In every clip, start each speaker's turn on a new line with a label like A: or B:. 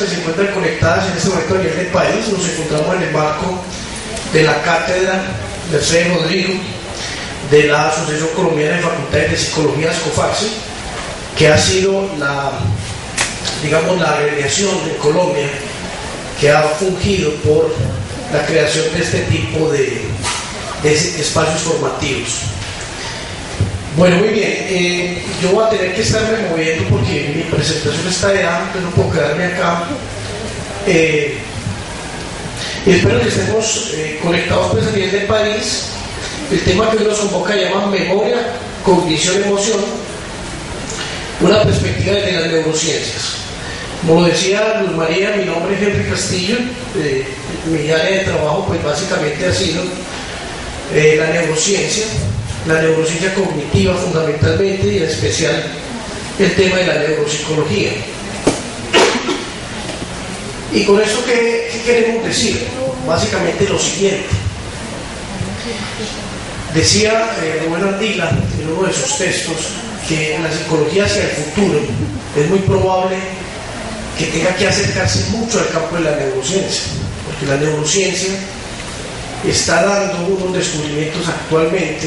A: que se encuentran conectadas en este momento a nivel del país. Nos encontramos en el marco de la cátedra Mercedes Rodrigo de la Asociación Colombiana de Facultades de Psicología, ASCOFAXE, que ha sido la agremiación en Colombia que ha fungido por la creación de este tipo de espacios formativos. Bueno, muy bien, yo voy a tener que estarme moviendo porque mi presentación está allá, entonces no puedo quedarme acá. Y espero que estemos conectados pues a nivel del país. El tema que hoy nos convoca llama Memoria, Cognición, Emoción, una perspectiva desde las neurociencias. Como lo decía Luz María, mi nombre es Henry Castillo, mi área de trabajo pues básicamente ha sido la neurociencia cognitiva fundamentalmente, y en especial el tema de la neuropsicología. Y con esto, ¿qué queremos decir? Básicamente lo siguiente. Decía Rubén Ardila en uno de sus textos que en la psicología hacia el futuro es muy probable que tenga que acercarse mucho al campo de la neurociencia, porque la neurociencia está dando unos descubrimientos actualmente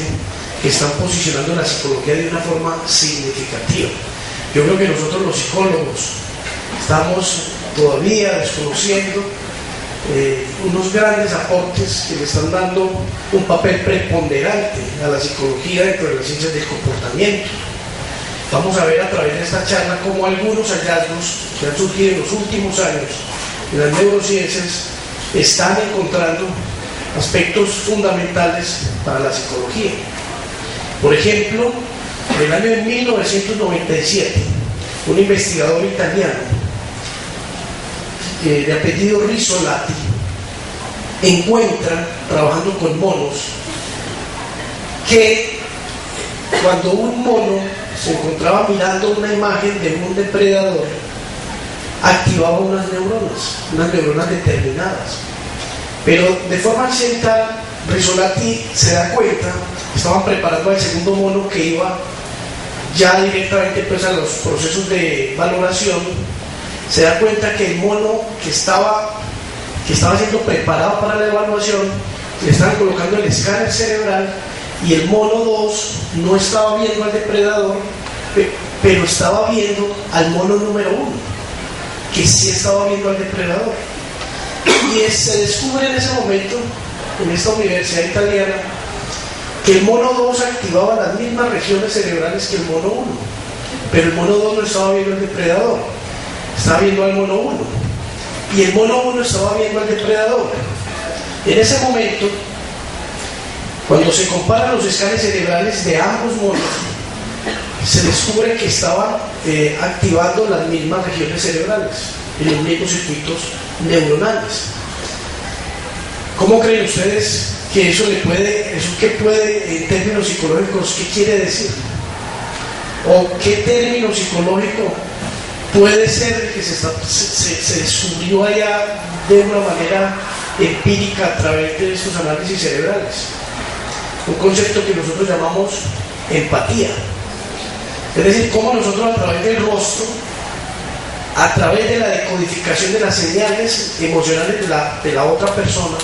A: que están posicionando la psicología de una forma significativa. Yo creo que nosotros los psicólogos estamos todavía desconociendo unos grandes aportes que le están dando un papel preponderante a la psicología dentro de las ciencias del comportamiento. Vamos a ver a través de esta charla cómo algunos hallazgos que han surgido en los últimos años en las neurociencias están encontrando aspectos fundamentales para la psicología. Por ejemplo, en el año 1997, un investigador italiano de apellido Rizzolatti encuentra, trabajando con monos, que cuando un mono se encontraba mirando una imagen de un depredador, activaba unas neuronas determinadas. Pero de forma accidental, Rizzolatti se da cuenta, estaban preparando al segundo mono que iba ya directamente pues a los procesos de valoración. Se da cuenta que el mono que estaba siendo preparado para la evaluación, le estaban colocando el escáner cerebral, y el mono 2 no estaba viendo al depredador, pero estaba viendo al mono número 1, que sí estaba viendo al depredador. Y se descubre en ese momento, en esta universidad italiana, que el mono 2 activaba las mismas regiones cerebrales que el mono 1, pero el mono 2 no estaba viendo al depredador, estaba viendo al mono 1, y el mono 1 estaba viendo al depredador. En ese momento, cuando se comparan los escáneres cerebrales de ambos monos, se descubre que estaban activando las mismas regiones cerebrales en los mismos circuitos neuronales. ¿Cómo creen ustedes que eso qué puede, en términos psicológicos, qué quiere decir? ¿O qué término psicológico puede ser que se descubrió allá de una manera empírica a través de estos análisis cerebrales? Un concepto que nosotros llamamos empatía. Es decir, cómo nosotros a través del rostro, a través de la decodificación de las señales emocionales de la otra persona,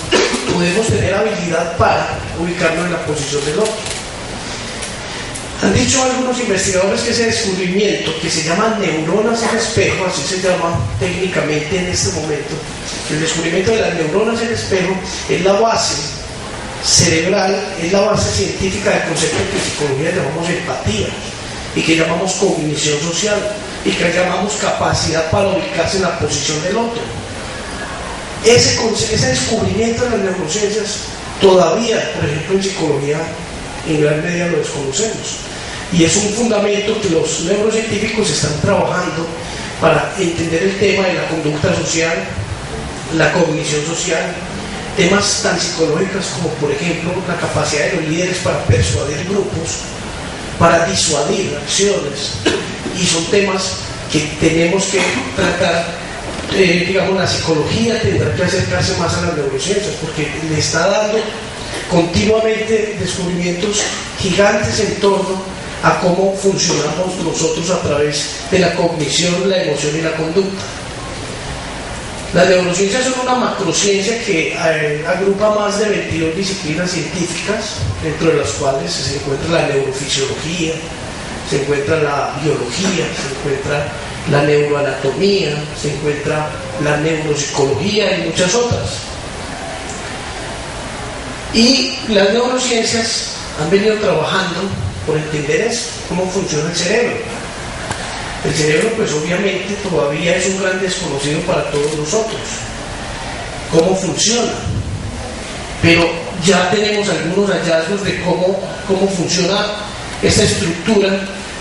A: podemos tener habilidad para ubicarnos en la posición del otro. Han dicho algunos investigadores que ese descubrimiento, que se llama neuronas en espejo, así se llama técnicamente en este momento, el descubrimiento de las neuronas en espejo es la base cerebral, es la base científica del concepto que en psicología llamamos empatía, y que llamamos cognición social, y que llamamos capacidad para ubicarse en la posición del otro. Ese descubrimiento de las neurociencias todavía, por ejemplo en psicología, en gran medida lo desconocemos, y es un fundamento que los neurocientíficos están trabajando para entender el tema de la conducta social, la cognición social, temas tan psicológicos como por ejemplo la capacidad de los líderes para persuadir grupos, para disuadir acciones, y son temas que tenemos que tratar. La psicología tendrá que acercarse más a las neurociencias, porque le está dando continuamente descubrimientos gigantes en torno a cómo funcionamos nosotros a través de la cognición, la emoción y la conducta. Las neurociencias son una macrociencia que agrupa más de 22 disciplinas científicas, dentro de las cuales se encuentra la neurofisiología, se encuentra la biología, se encuentra la neuroanatomía, se encuentra la neuropsicología y muchas otras. Y las neurociencias han venido trabajando por entender esto, cómo funciona el cerebro. El cerebro, pues obviamente todavía es un gran desconocido para todos nosotros, cómo funciona, pero ya tenemos algunos hallazgos de cómo funciona esta estructura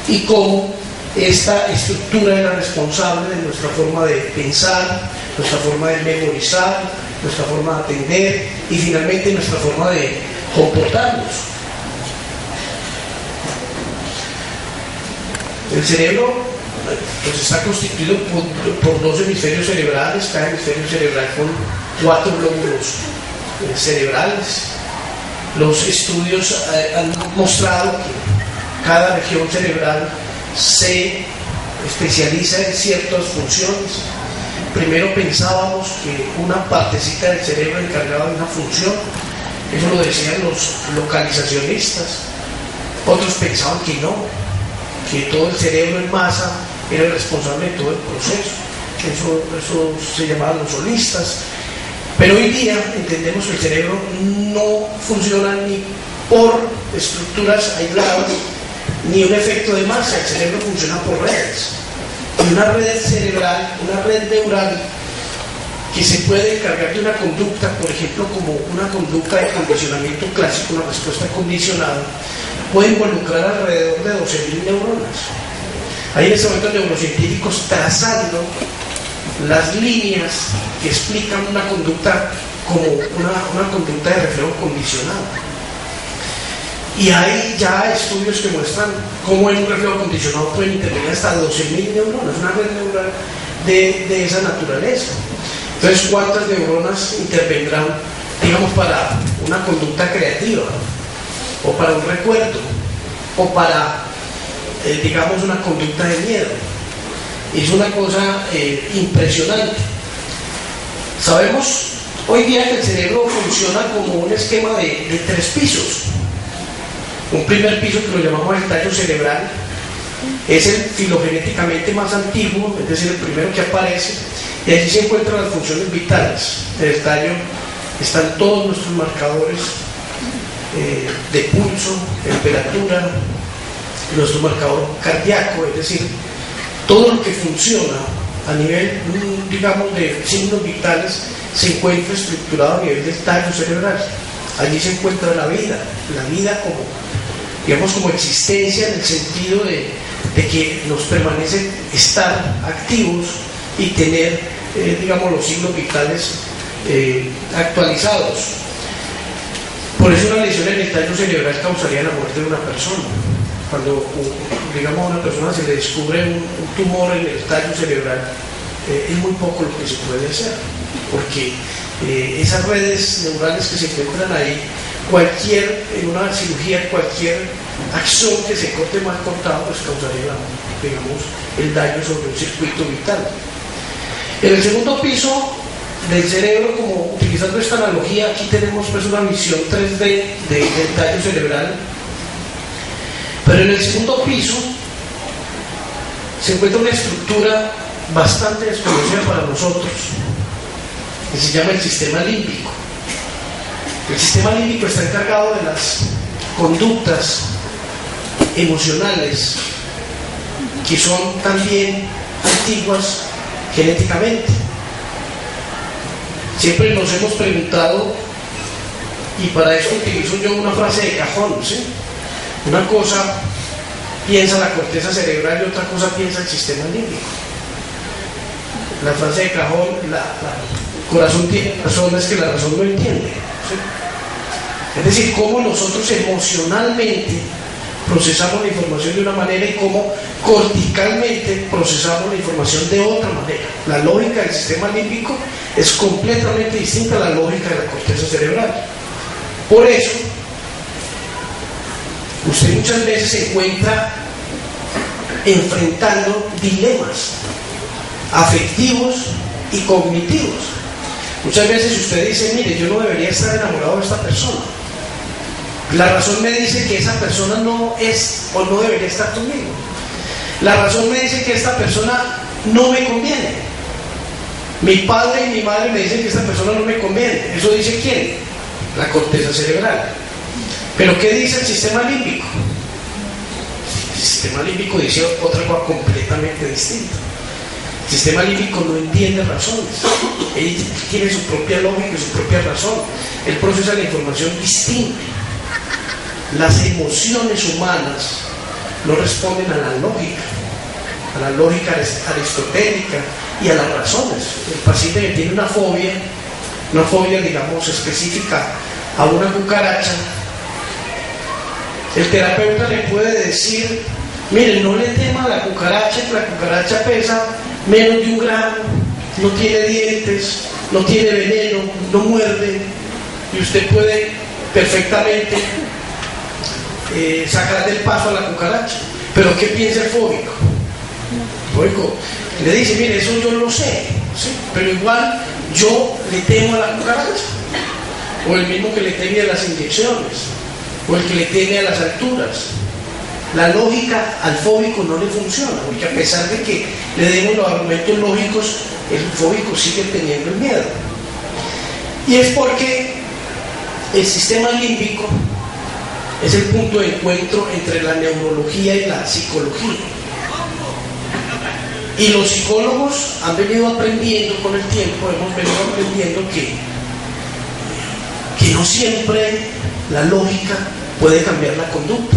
A: y cómo esta estructura es la responsable de nuestra forma de pensar, nuestra forma de memorizar, nuestra forma de atender y finalmente nuestra forma de comportarnos. El cerebro pues está constituido por dos hemisferios cerebrales, cada hemisferio cerebral con 4 lóbulos cerebrales. Los estudios han mostrado que cada región cerebral se especializa en ciertas funciones. Primero pensábamos que una partecita del cerebro encargaba de una función, eso lo decían los localizacionistas. Otros pensaban que no, que todo el cerebro en masa era el responsable de todo el proceso. Eso se llamaban los holistas. Pero hoy día entendemos que el cerebro no funciona ni por estructuras aisladas, ni un efecto de masa. El cerebro funciona por redes. Y una red cerebral, una red neural, que se puede encargar de una conducta, por ejemplo, como una conducta de condicionamiento clásico, una respuesta condicionada, puede involucrar alrededor de 12.000 neuronas. Hay en este momento neurocientíficos trazando las líneas que explican una conducta como una conducta de reflejo condicionado. Y hay ya estudios que muestran cómo en un reflejo condicionado pueden intervenir hasta 12.000 neuronas, una red neural de esa naturaleza. Entonces, ¿cuántas neuronas intervendrán, digamos, para una conducta creativa, o para un recuerdo, o para, digamos, una conducta de miedo? Es una cosa impresionante. Sabemos hoy día que el cerebro funciona como un esquema de 3 pisos. Un primer piso que lo llamamos el tallo cerebral, es el filogenéticamente más antiguo, es decir, el primero que aparece, y allí se encuentran las funciones vitales. En el tallo están todos nuestros marcadores de pulso, temperatura, nuestro marcador cardíaco, es decir, todo lo que funciona a nivel, digamos, de signos vitales se encuentra estructurado a nivel del tallo cerebral. Allí se encuentra la vida como, digamos, como existencia, en el sentido de que nos permanece estar activos y tener, digamos, los signos vitales actualizados. Por eso una lesión en el tallo cerebral causaría la muerte de una persona. Cuando, digamos, a una persona se le descubre un tumor en el tallo cerebral, es muy poco lo que se puede hacer, porque esas redes neurales que se encuentran ahí, en una cirugía, cualquier acción que se corte mal cortado, pues causaría, digamos, el daño sobre un circuito vital. En el segundo piso del cerebro, como utilizando esta analogía, aquí tenemos pues una visión 3D del tallo cerebral, pero en el segundo piso se encuentra una estructura bastante desconocida para nosotros, que se llama el sistema límbico. El sistema límbico está encargado de las conductas emocionales que son también antiguas genéticamente. Siempre nos hemos preguntado, y para eso utilizo yo una frase de cajón, ¿sí? Una cosa piensa la corteza cerebral y otra cosa piensa el sistema límbico. La frase de cajón, el corazón tiene razón, es que la razón no entiende, ¿sí? Es decir, cómo nosotros emocionalmente procesamos la información de una manera y cómo corticalmente procesamos la información de otra manera. La lógica del sistema límbico es completamente distinta a la lógica de la corteza cerebral. Por eso, usted muchas veces se encuentra enfrentando dilemas afectivos y cognitivos. Muchas veces usted dice, mire, yo no debería estar enamorado de esta persona. La razón me dice que esa persona no es o no debería estar conmigo. La razón me dice que esta persona no me conviene. Mi padre y mi madre me dicen que esta persona no me conviene. ¿Eso dice quién? La corteza cerebral. ¿Pero qué dice el sistema límbico? El sistema límbico dice otra cosa completamente distinta. El sistema límbico no entiende razones. Él tiene su propia lógica y su propia razón. Él procesa la información distinta. Las emociones humanas no responden a la lógica aristotélica y a las razones. El paciente que tiene una fobia digamos específica a una cucaracha, el terapeuta le puede decir, miren, no le tema a la cucaracha, que la cucaracha pesa menos de 1 gramo, no tiene dientes, no tiene veneno, no muerde, y usted puede perfectamente sacar del paso a la cucaracha. Pero ¿qué piensa el fóbico? El fóbico le dice, mire, eso yo lo sé, ¿sí? Pero igual yo le temo a la cucaracha, o el mismo que le teme a las inyecciones, o el que le teme a las alturas. La lógica al fóbico no le funciona, porque a pesar de que le demos los argumentos lógicos, el fóbico sigue teniendo el miedo. Y es porque el sistema límbico es el punto de encuentro entre la neurología y la psicología. Y los psicólogos han venido aprendiendo con el tiempo, hemos venido aprendiendo que no siempre la lógica puede cambiar la conducta,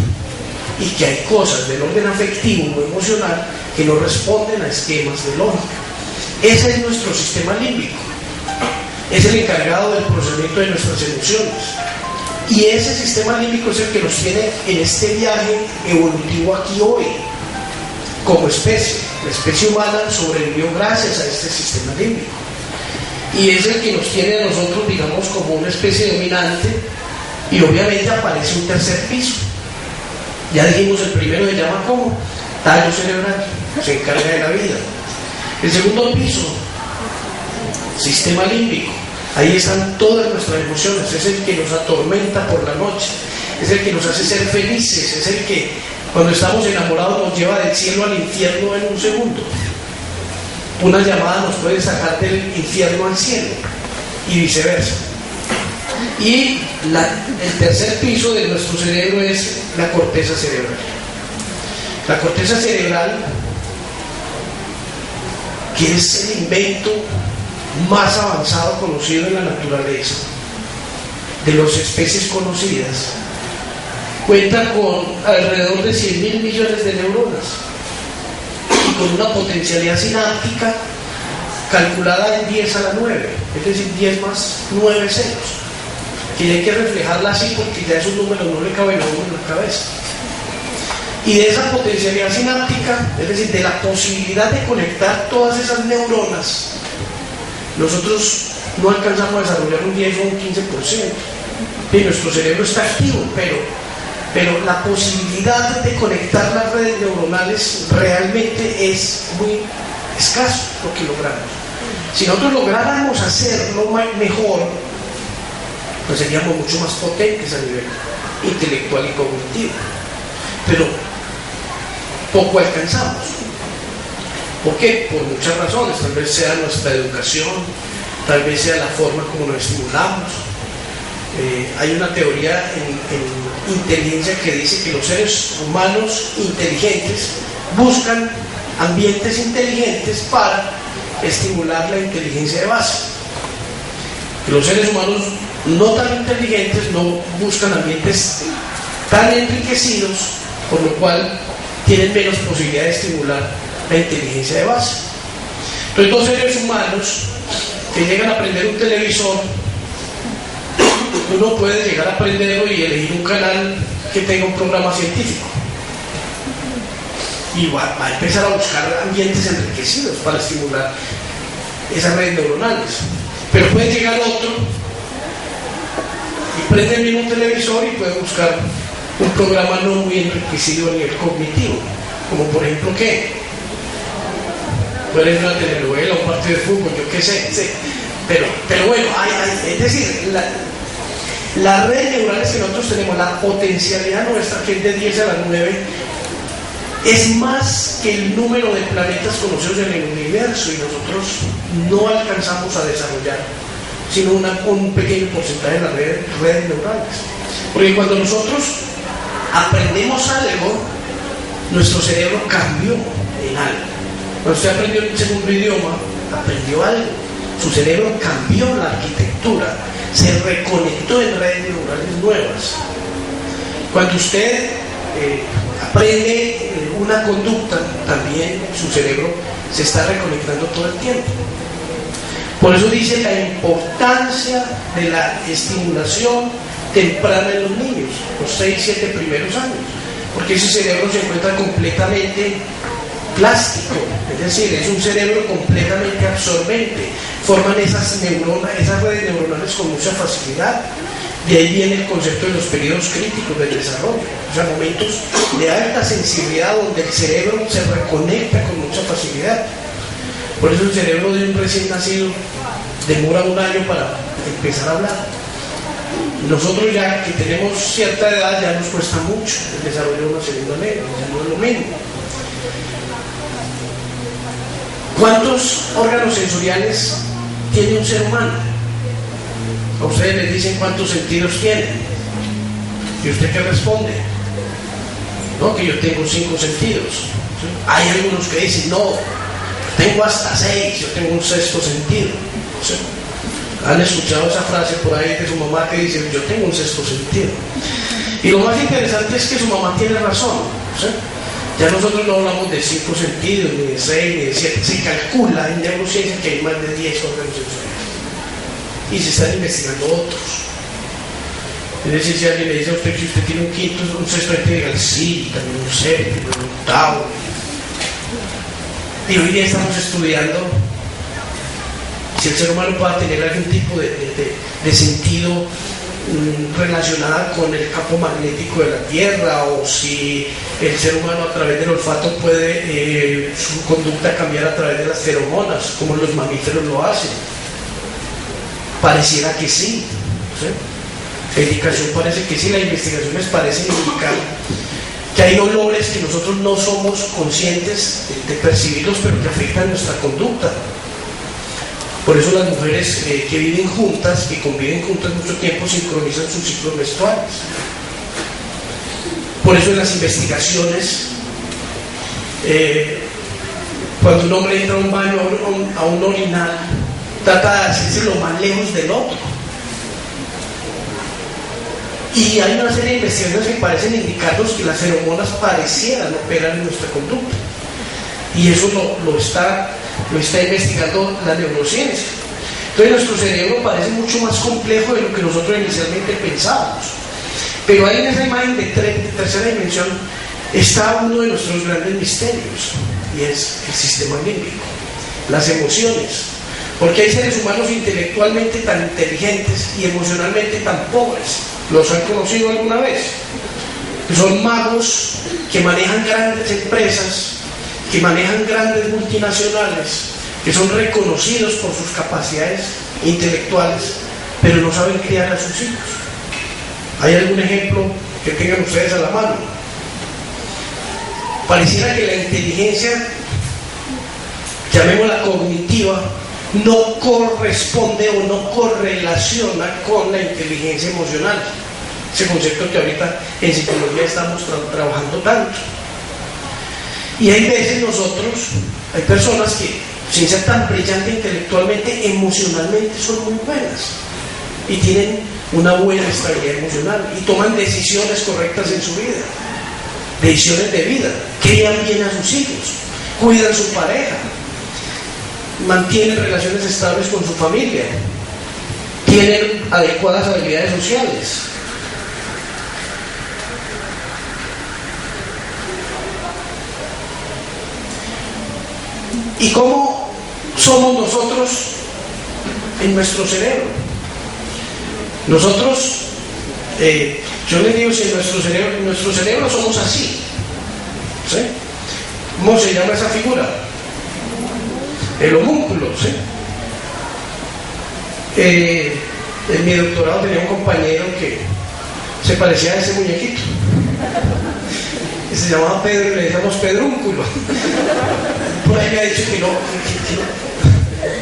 A: y que hay cosas del orden afectivo o emocional que no responden a esquemas de lógica. Ese es nuestro sistema límbico, es el encargado del procesamiento de nuestras emociones, y ese sistema límbico es el que nos tiene en este viaje evolutivo aquí hoy como especie. La especie humana sobrevivió gracias a este sistema límbico, y es el que nos tiene a nosotros, digamos, como una especie dominante. Y obviamente aparece un tercer piso. Ya dijimos, el primero se llama ¿cómo? Tallo cerebral, se encarga de la vida. El segundo piso, sistema límbico. Ahí están todas nuestras emociones. Es el que nos atormenta por la noche, es el que nos hace ser felices, es el que cuando estamos enamorados nos lleva del cielo al infierno en un segundo. Una llamada nos puede sacar del infierno al cielo y viceversa. Y el tercer piso de nuestro cerebro es la corteza cerebral. La corteza cerebral, que es el invento más avanzado conocido en la naturaleza, de las especies conocidas, cuenta con alrededor de 100.000 millones de neuronas y con una potencialidad sináptica calculada en 10 a la 9, es decir, 10 más 9 ceros, que hay que reflejarla así porque ya esos números no le caben a uno en la cabeza. Y de esa potencialidad sináptica, es decir, de la posibilidad de conectar todas esas neuronas, nosotros no alcanzamos a desarrollar un 10 o un 15%. Y nuestro cerebro está activo, pero la posibilidad de conectar las redes neuronales realmente es muy escaso lo que logramos. Si nosotros lográramos hacerlo mejor, pues seríamos mucho más potentes a nivel intelectual y cognitivo. Pero poco alcanzamos. ¿Por qué? Por muchas razones. Tal vez sea nuestra educación, tal vez sea la forma como nos estimulamos. Hay una teoría en inteligencia que dice que los seres humanos inteligentes buscan ambientes inteligentes para estimular la inteligencia de base. Los seres humanos no tan inteligentes no buscan ambientes tan enriquecidos, por lo cual tienen menos posibilidad de estimular la inteligencia de base. Entonces, dos seres humanos que llegan a aprender un televisor, uno puede llegar a aprenderlo y elegir un canal que tenga un programa científico, y va a empezar a buscar ambientes enriquecidos para estimular esas redes neuronales. Pero puede llegar otro y prende el mismo televisor y puede buscar un programa no muy enriquecido a nivel cognitivo, como por ejemplo ¿qué? puede ser una telenovela, un partido de fútbol, yo qué sé, pero bueno, es decir, las redes neurales que nosotros tenemos, la potencialidad nuestra, que es de 10 a la 9, es más que el número de planetas conocidos en el universo, y nosotros no alcanzamos a desarrollar sino un pequeño porcentaje de las redes neurales. Porque cuando nosotros aprendemos algo, nuestro cerebro cambió en algo. Cuando usted aprendió el segundo idioma, aprendió algo. Su cerebro cambió la arquitectura, se reconectó en redes neurales nuevas. Cuando usted aprende una conducta, también su cerebro se está reconectando todo el tiempo. Por eso dice la importancia de la estimulación temprana en los niños, los 6-7 primeros años, porque ese cerebro se encuentra completamente plástico, es decir, es un cerebro completamente absorbente, forman esas neuronas, esas redes neuronales con mucha facilidad. De ahí viene el concepto de los periodos críticos del desarrollo, o sea, momentos de alta sensibilidad donde el cerebro se reconecta con mucha facilidad. Por eso el cerebro de un recién nacido demora 1 año para empezar a hablar. Nosotros ya que tenemos cierta edad ya nos cuesta mucho el desarrollo de una segunda lengua, ya no es lo mismo. ¿Cuántos órganos sensoriales tiene un ser humano? A ustedes les dicen cuántos sentidos tienen. ¿Y usted qué responde? No, que yo tengo 5 sentidos. ¿Sí? Hay algunos que dicen, no, tengo hasta 6, yo tengo un 6º sentido. ¿Sí? Han escuchado esa frase por ahí de su mamá que dice, yo tengo un 6º sentido. Y lo más interesante es que su mamá tiene razón. ¿Sí? Ya nosotros no hablamos de 5 sentidos, ni de 6, ni de 7. Se calcula en neurociencia que hay más de 10 órganos sensoriales. Y se están investigando otros. Es decir, si alguien le dice a usted que usted tiene un 5º, un 6º, diga sí, también un 7º, un 8º. Y hoy día estamos estudiando si el ser humano puede tener algún tipo de sentido relacionada con el campo magnético de la Tierra, o si el ser humano a través del olfato puede su conducta cambiar a través de las feromonas, como los mamíferos lo hacen. Pareciera que sí, ¿sí? La indicación parece que sí, las investigaciones parecen indicar que hay olores que nosotros no somos conscientes de percibirlos, pero que afectan nuestra conducta. Por eso las mujeres que viven juntas, que conviven juntas mucho tiempo, sincronizan sus ciclos menstruales. Por eso en las investigaciones, cuando un hombre entra a un baño, a un orinal, trata de hacerse lo más lejos del otro. Y hay una serie de investigaciones que parecen indicarnos que las feromonas parecieran operar en nuestra conducta. Y eso lo está investigando la neurociencia. Entonces nuestro cerebro parece mucho más complejo de lo que nosotros inicialmente pensábamos. Pero ahí en esa imagen de tercera dimensión está uno de nuestros grandes misterios, y es el sistema límbico, las emociones. Porque hay seres humanos intelectualmente tan inteligentes y emocionalmente tan pobres. ¿Los han conocido alguna vez? Son magos que manejan grandes empresas, que manejan grandes multinacionales, que son reconocidos por sus capacidades intelectuales, pero no saben criar a sus hijos. ¿Hay algún ejemplo que tengan ustedes a la mano? Pareciera que la inteligencia, llamémosla cognitiva, no corresponde o no correlaciona con la inteligencia emocional. Ese concepto que ahorita en psicología estamos trabajando tanto. Y hay veces nosotros, hay personas que sin ser tan brillantes intelectualmente, emocionalmente son muy buenas y tienen una buena estabilidad emocional y toman decisiones correctas en su vida, decisiones de vida, crían bien a sus hijos, cuidan a su pareja, mantienen relaciones estables con su familia, tienen adecuadas habilidades sociales. ¿Y cómo somos nosotros en nuestro cerebro? Nosotros, yo les digo, si en nuestro cerebro somos así, ¿sí? ¿Cómo se llama esa figura? el homúnculo, ¿sí? En mi doctorado tenía un compañero que se parecía a ese muñequito, que se llamaba Pedro y le decíamos Pedrúnculo. Por ahí me ha dicho que no.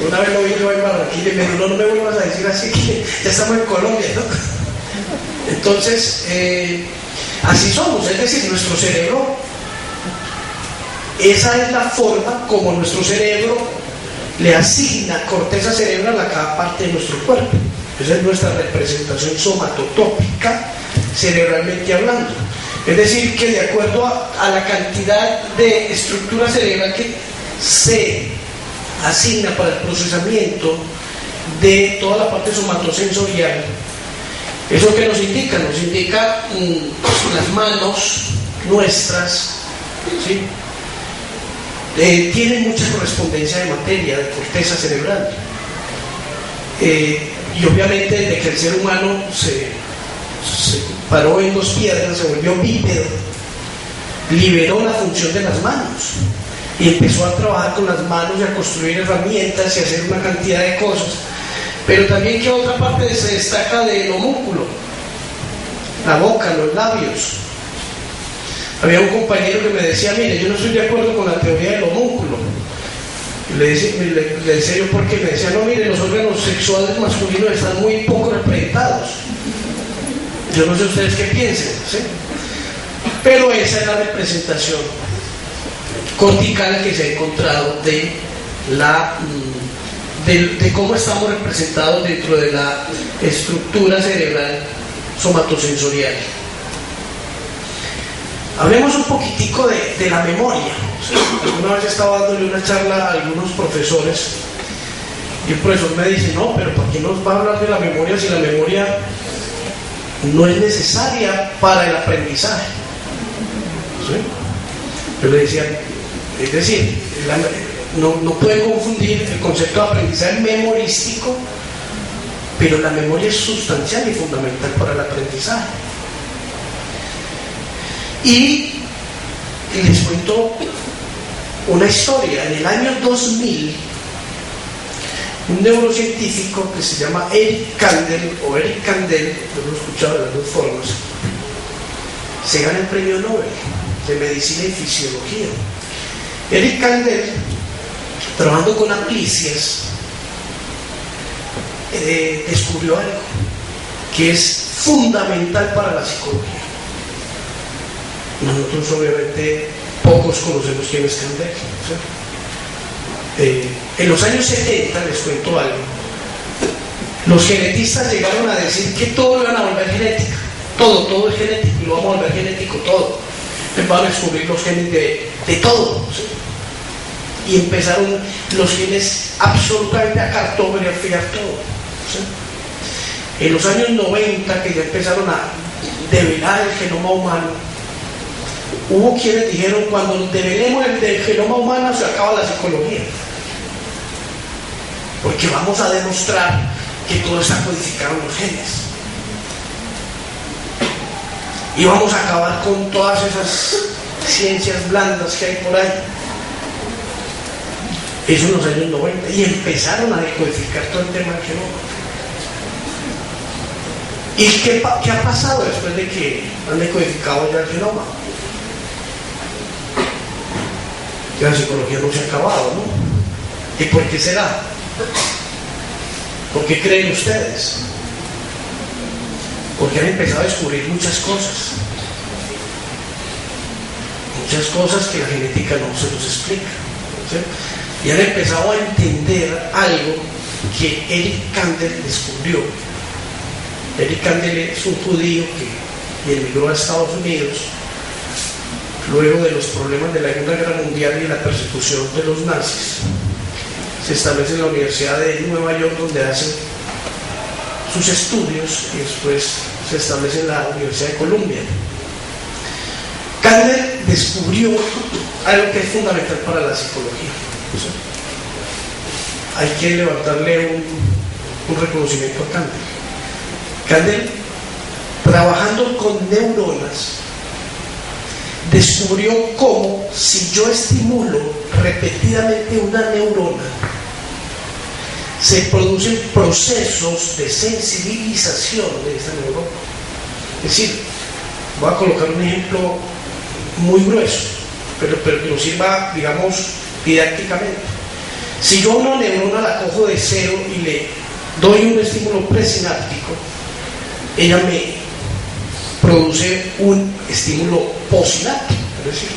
A: Una vez lo vi yo en Barranquilla y me dijo, no me vuelvas a decir así, que ya estamos en Colombia, ¿no? Entonces, así somos, es decir, nuestro cerebro, esa es la forma como nuestro cerebro le asigna corteza cerebral a cada parte de nuestro cuerpo. Esa es nuestra representación somatotópica, cerebralmente hablando. Es decir, que de acuerdo a la cantidad de estructura cerebral que se asigna para el procesamiento de toda la parte somatosensorial, ¿eso qué nos indica? Nos indica las manos nuestras, ¿sí? Tienen mucha correspondencia de materia, de corteza cerebral. Y obviamente desde que el ser humano se paró en dos piedras, se volvió bípedo, liberó la función de las manos y empezó a trabajar con las manos y a construir herramientas y a hacer una cantidad de cosas. Pero también, ¿qué otra parte se destaca del homúnculo? La boca, los labios. Había un compañero que me decía, mire, yo no estoy de acuerdo con la teoría del homúnculo. Y le decía yo, ¿por qué? Me decía, no, mire, los órganos sexuales masculinos están muy poco representados. Yo no sé ustedes qué piensen, ¿sí? Pero esa es la representación cortical que se ha encontrado de cómo estamos representados dentro de la estructura cerebral somatosensorial. Hablemos un poquitico de la memoria. Alguna vez estaba dándole una charla a algunos profesores y el profesor me dice, no, pero ¿por qué nos va a hablar de la memoria si la memoria no es necesaria para el aprendizaje? ¿Sí? Yo le decía, es decir, no puede confundir el concepto de aprendizaje memorístico, pero la memoria es sustancial y fundamental para el aprendizaje. Y les cuento una historia. En el año 2000, un neurocientífico que se llama Eric Kandel, yo lo he escuchado de las dos formas, se gana el premio Nobel de Medicina y Fisiología. Eric Kandel, trabajando con aplicias, descubrió algo que es fundamental para la psicología. Nosotros obviamente pocos conocemos quién es Kandel, ¿sí? En los años 70, les cuento algo, los genetistas llegaron a decir que todo lo iban a volver genética, todo es genético y lo vamos a volver genético, todo. Van a descubrir los genes de todo, ¿sí? Y empezaron los genes absolutamente a cartografiar todo, ¿sí? En los años 90, que ya empezaron a develar el genoma humano, hubo quienes dijeron, cuando develemos el genoma humano se acaba la psicología, porque vamos a demostrar que todo está codificado en los genes y vamos a acabar con todas esas ciencias blandas que hay por ahí. Eso en los años 90, y empezaron a decodificar todo el tema del genoma. ¿Y qué ha pasado después de que han decodificado ya el genoma? Que la psicología no se ha acabado, ¿no? ¿Y por qué será? ¿Por qué creen ustedes? Porque han empezado a descubrir muchas cosas que la genética no se nos explica, ¿sí? Y han empezado a entender algo que Eric Kandel descubrió. Eric Kandel es un judío que emigró a Estados Unidos luego de los problemas de la Segunda Guerra Mundial y la persecución de los nazis. Se establece en la Universidad de Nueva York, donde hace sus estudios, y después se establece en la Universidad de Columbia. Kandel descubrió algo que es fundamental para la psicología. Hay que levantarle un reconocimiento a Kandel. Kandel, trabajando con neuronas, descubrió cómo si yo estimulo repetidamente una neurona, se producen procesos de sensibilización de esta neurona. Es decir, voy a colocar un ejemplo muy grueso, pero que nos sirva, digamos, didácticamente. Si yo a una neurona la cojo de cero y le doy un estímulo presináptico, ella me produce un estímulo posináptico, es decir,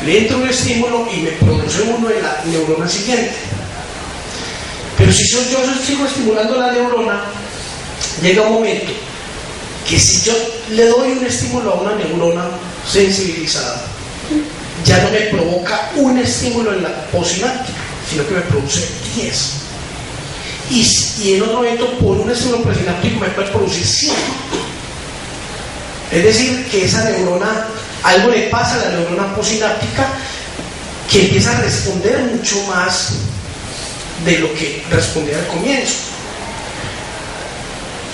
A: le entra un estímulo y me produce uno en la neurona siguiente. Pero si yo sigo estimulando la neurona, llega un momento que si yo le doy un estímulo a una neurona sensibilizada, ya no me provoca un estímulo en la posináptica, sino que me produce 10. Y en otro momento, por un estímulo presináptico, me puede producir 100. Es decir, que esa neurona, algo le pasa a la neurona posináptica que empieza a responder mucho más de lo que respondía al comienzo.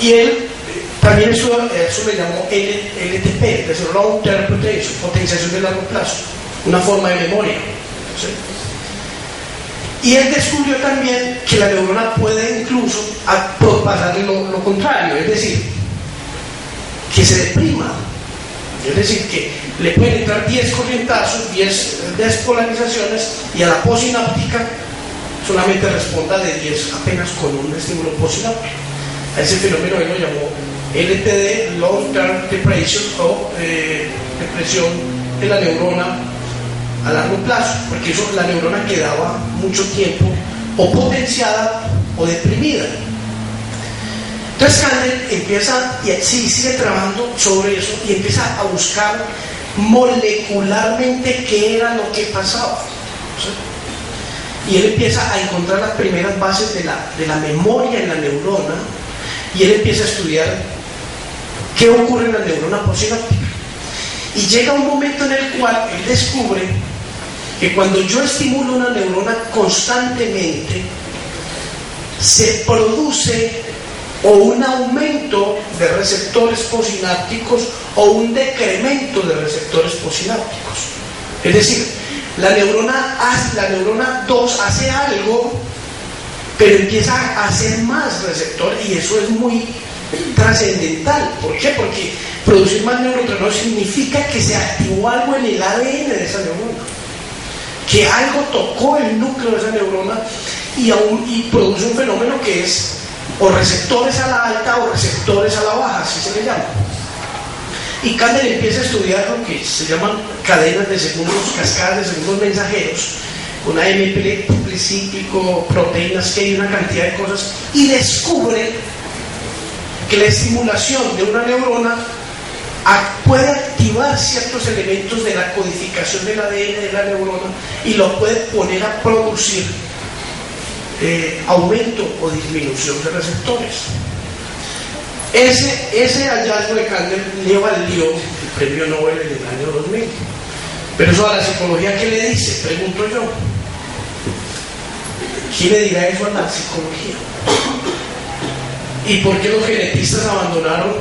A: Y él también eso le llamó LTP, es decir, Long Term Potential, potenciación de largo plazo, una forma de memoria, ¿sí? Y él descubrió también que la neurona puede incluso pasarle lo contrario, es decir, que se deprima, es decir, que le pueden entrar 10 corrientazos, 10 despolarizaciones, y a la posináptica solamente responda de 10 apenas con un estímulo posináptico. A ese fenómeno él lo llamó LTD, Long Term Depression, o depresión de la neurona a largo plazo, porque eso, la neurona quedaba mucho tiempo o potenciada o deprimida. Entonces Kandel empieza, y sigue trabajando sobre eso, y empieza a buscar molecularmente qué era lo que pasaba, ¿sí? Y él empieza a encontrar las primeras bases de la memoria en la neurona, y él empieza a estudiar qué ocurre en la neurona posináptica. Y llega un momento en el cual él descubre que cuando yo estimulo una neurona constantemente, se produce o un aumento de receptores posinápticos o un decremento de receptores posinápticos. Es decir, la neurona 2 hace algo, pero empieza a hacer más receptores, y eso es muy trascendental. ¿Por qué? Porque producir más neurotransmisores significa que se activó algo en el ADN de esa neurona, que algo tocó el núcleo de esa neurona y produce un fenómeno que es o receptores a la alta o receptores a la baja, así se le llama. Y Kandel empieza a estudiar lo que se llaman cadenas de segundos, cascadas de segundos mensajeros, con AMP tricíclico, proteínas que hay, una cantidad de cosas, y descubre que la estimulación de una neurona puede activar ciertos elementos de la codificación del ADN de la neurona y lo puede poner a producir aumento o disminución de receptores. Ese hallazgo de Kandel le valió el premio Nobel en el año 2000. Pero eso a la psicología, ¿qué le dice? Pregunto yo. ¿Quién le dirá eso a la psicología? ¿Y por qué los genetistas abandonaron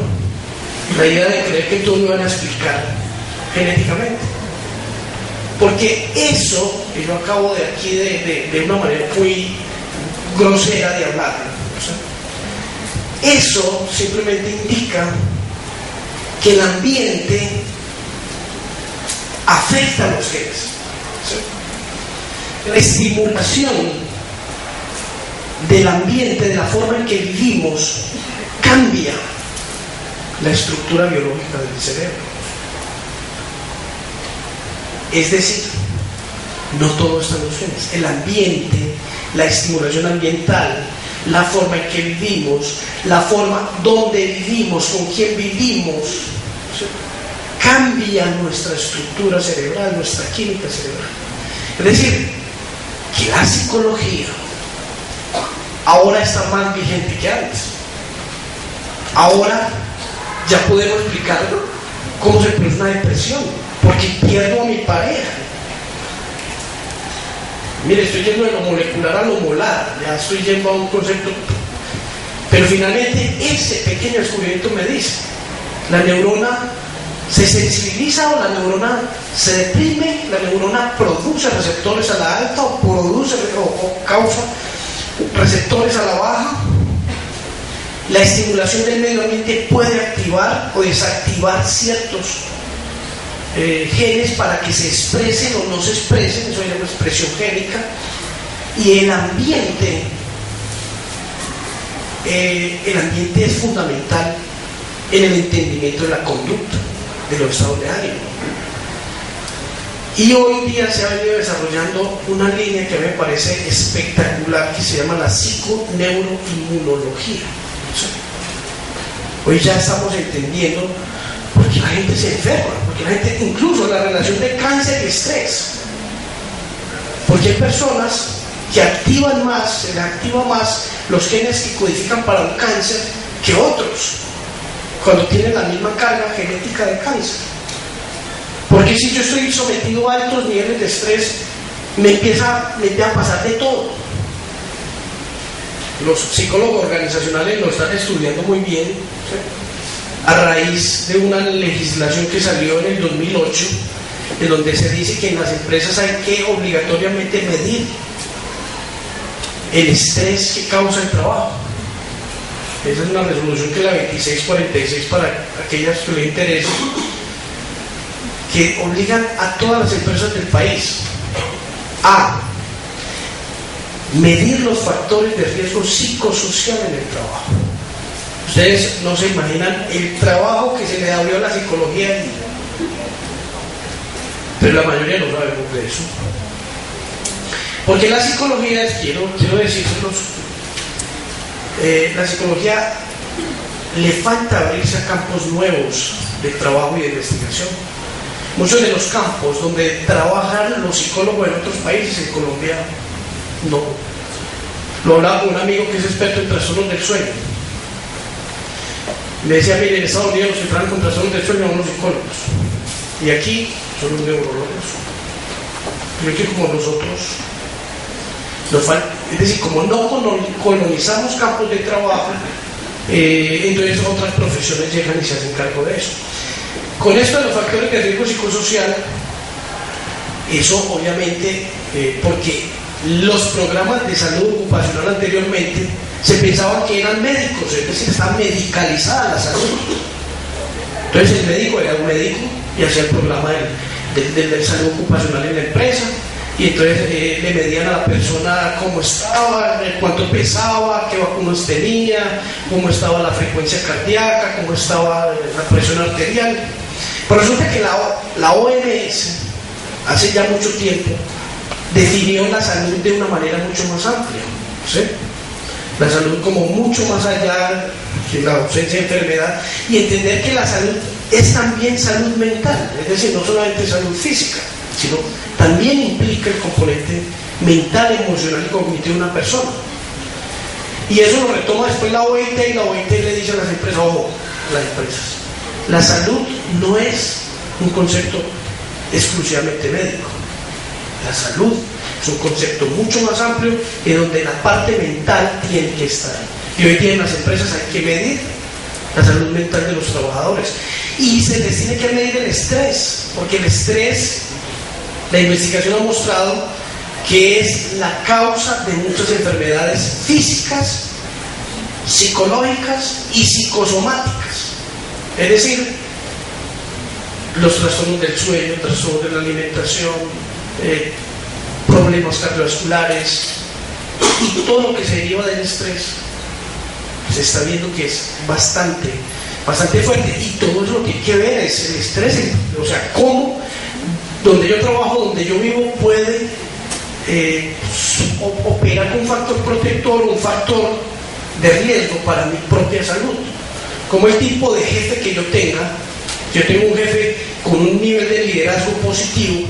A: la idea de creer que todo lo iban a explicar genéticamente? Porque eso, que yo acabo de aquí de una manera muy grosera de hablar, o sea, eso simplemente indica que el ambiente afecta a los genes, ¿sí? La estimulación del ambiente, de la forma en que vivimos, cambia la estructura biológica del cerebro. Es decir, no todo está en los genes. El ambiente, la estimulación ambiental, la forma en que vivimos, la forma donde vivimos, con quién vivimos, ¿sí?, cambia nuestra estructura cerebral, nuestra química cerebral. Es decir, que la psicología ahora está más vigente que antes. Ahora ya podemos explicar cómo se produce una depresión, porque pierdo a mi pareja. Mire, estoy yendo de lo molecular a lo molar, ya estoy yendo a un concepto, pero finalmente ese pequeño descubrimiento me dice, la neurona se sensibiliza o la neurona se deprime, la neurona produce receptores a la alta o produce o causa receptores a la baja. La estimulación del medio ambiente puede activar o desactivar ciertos genes para que se expresen o no se expresen, eso se llama expresión génica. Y el ambiente es fundamental en el entendimiento de la conducta, de los estados de ánimo. Y hoy día se ha venido desarrollando una línea que me parece espectacular, que se llama la psiconeuroinmunología. Hoy ya estamos entendiendo por qué la gente se enferma, porque la gente, incluso la relación de cáncer y estrés, porque hay personas que activan más, se les activa más los genes que codifican para un cáncer que otros, cuando tienen la misma carga genética de cáncer. Porque si yo estoy sometido a altos niveles de estrés, me empieza a pasar de todo. Los psicólogos organizacionales lo están estudiando muy bien, ¿sí? A raíz de una legislación que salió en el 2008, en donde se dice que en las empresas hay que obligatoriamente medir el estrés que causa el trabajo. Esa es una resolución que es la 2646 para aquellas que les interese, que obligan a todas las empresas del país a medir los factores de riesgo psicosocial en el trabajo. Ustedes no se imaginan el trabajo que se le abrió a la psicología, pero la mayoría no sabemos de eso. Porque la psicología, quiero decírselos, la psicología le falta abrirse a campos nuevos de trabajo y de investigación. Muchos de los campos donde trabajan los psicólogos en otros países, en Colombia no. Lo hablaba con un amigo que es experto en trastornos del sueño. Me decía, mire, en Estados Unidos los que trabajan con trastornos del sueño son los psicólogos, y aquí son los neurólogos. Creo que como nosotros es decir, como no colonizamos campos de trabajo, entonces otras profesiones llegan y se hacen cargo de eso. Con esto de los factores de riesgo psicosocial, eso obviamente, porque los programas de salud ocupacional anteriormente se pensaban que eran médicos, es decir, está medicalizada la salud. Entonces el médico era un médico y hacía el programa de salud ocupacional en la empresa, y entonces le medían a la persona cómo estaba, cuánto pesaba, qué vacunas tenía, cómo estaba la frecuencia cardíaca, cómo estaba la presión arterial. Pero resulta que la OMS hace ya mucho tiempo definió la salud de una manera mucho más amplia, ¿sí? La salud como mucho más allá que la ausencia de enfermedad, y entender que la salud es también salud mental, es decir, no solamente salud física, sino también implica el componente mental, emocional y cognitivo de una persona. Y eso lo retoma después la OIT, y la OIT le dice a las empresas, ojo, a las empresas, la salud no es un concepto exclusivamente médico. La salud es un concepto mucho más amplio, en donde la parte mental tiene que estar. Y hoy día en las empresas hay que medir la salud mental de los trabajadores, y se les tiene que medir el estrés, porque el estrés, la investigación ha mostrado que es la causa de muchas enfermedades físicas, psicológicas y psicosomáticas. Es decir, los trastornos del sueño, trastornos de la alimentación, problemas cardiovasculares y todo lo que se deriva del estrés, se está viendo que es bastante fuerte, y todo eso lo que hay que ver es el estrés, o sea, cómo donde yo trabajo, donde yo vivo, puede operar con un factor protector, un factor de riesgo para mi propia salud. Como el tipo de jefe que yo tenga, si yo tengo un jefe con un nivel de liderazgo positivo,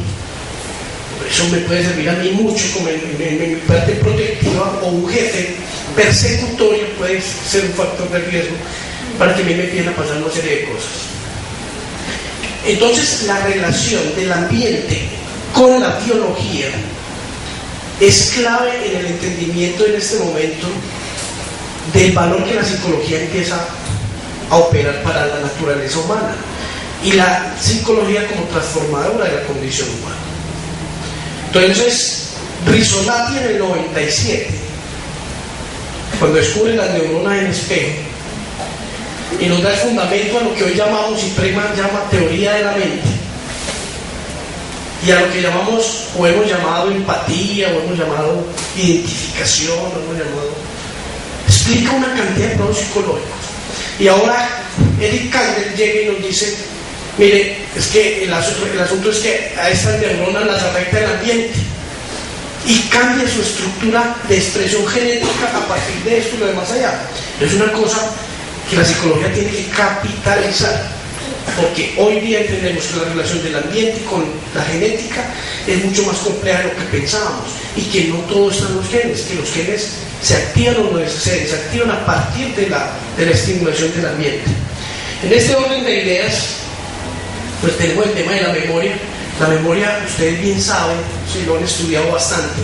A: eso me puede servir a mí mucho como en mi parte protectiva, o un jefe persecutorio puede ser un factor de riesgo para que a mí me empiecen a pasar una serie de cosas. Entonces, la relación del ambiente con la biología es clave en el entendimiento en este momento del valor que la psicología empieza a operar para la naturaleza humana. y la psicología como transformadora de la condición humana. Entonces, Rizzolatti en el 97, cuando descubre las neuronas en espejo y nos da el fundamento a lo que hoy llamamos y Pregman llama teoría de la mente, y a lo que llamamos o hemos llamado empatía, o hemos llamado identificación, o hemos llamado, explica una cantidad de procesos psicológicos. Y ahora Eric Kandel llega y nos dice: mire, es que el asunto es que a estas neuronas las afecta el ambiente y cambia su estructura de expresión genética a partir de esto y lo demás allá. Es una cosa que la psicología tiene que capitalizar, porque hoy día entendemos que la relación del ambiente con la genética es mucho más compleja de lo que pensábamos, y que no todo está en los genes, que los genes se activan o no se desactivan a partir de la estimulación del ambiente. En este orden de ideas, pues tenemos el tema de la memoria. La memoria, ustedes bien saben, si lo han estudiado bastante,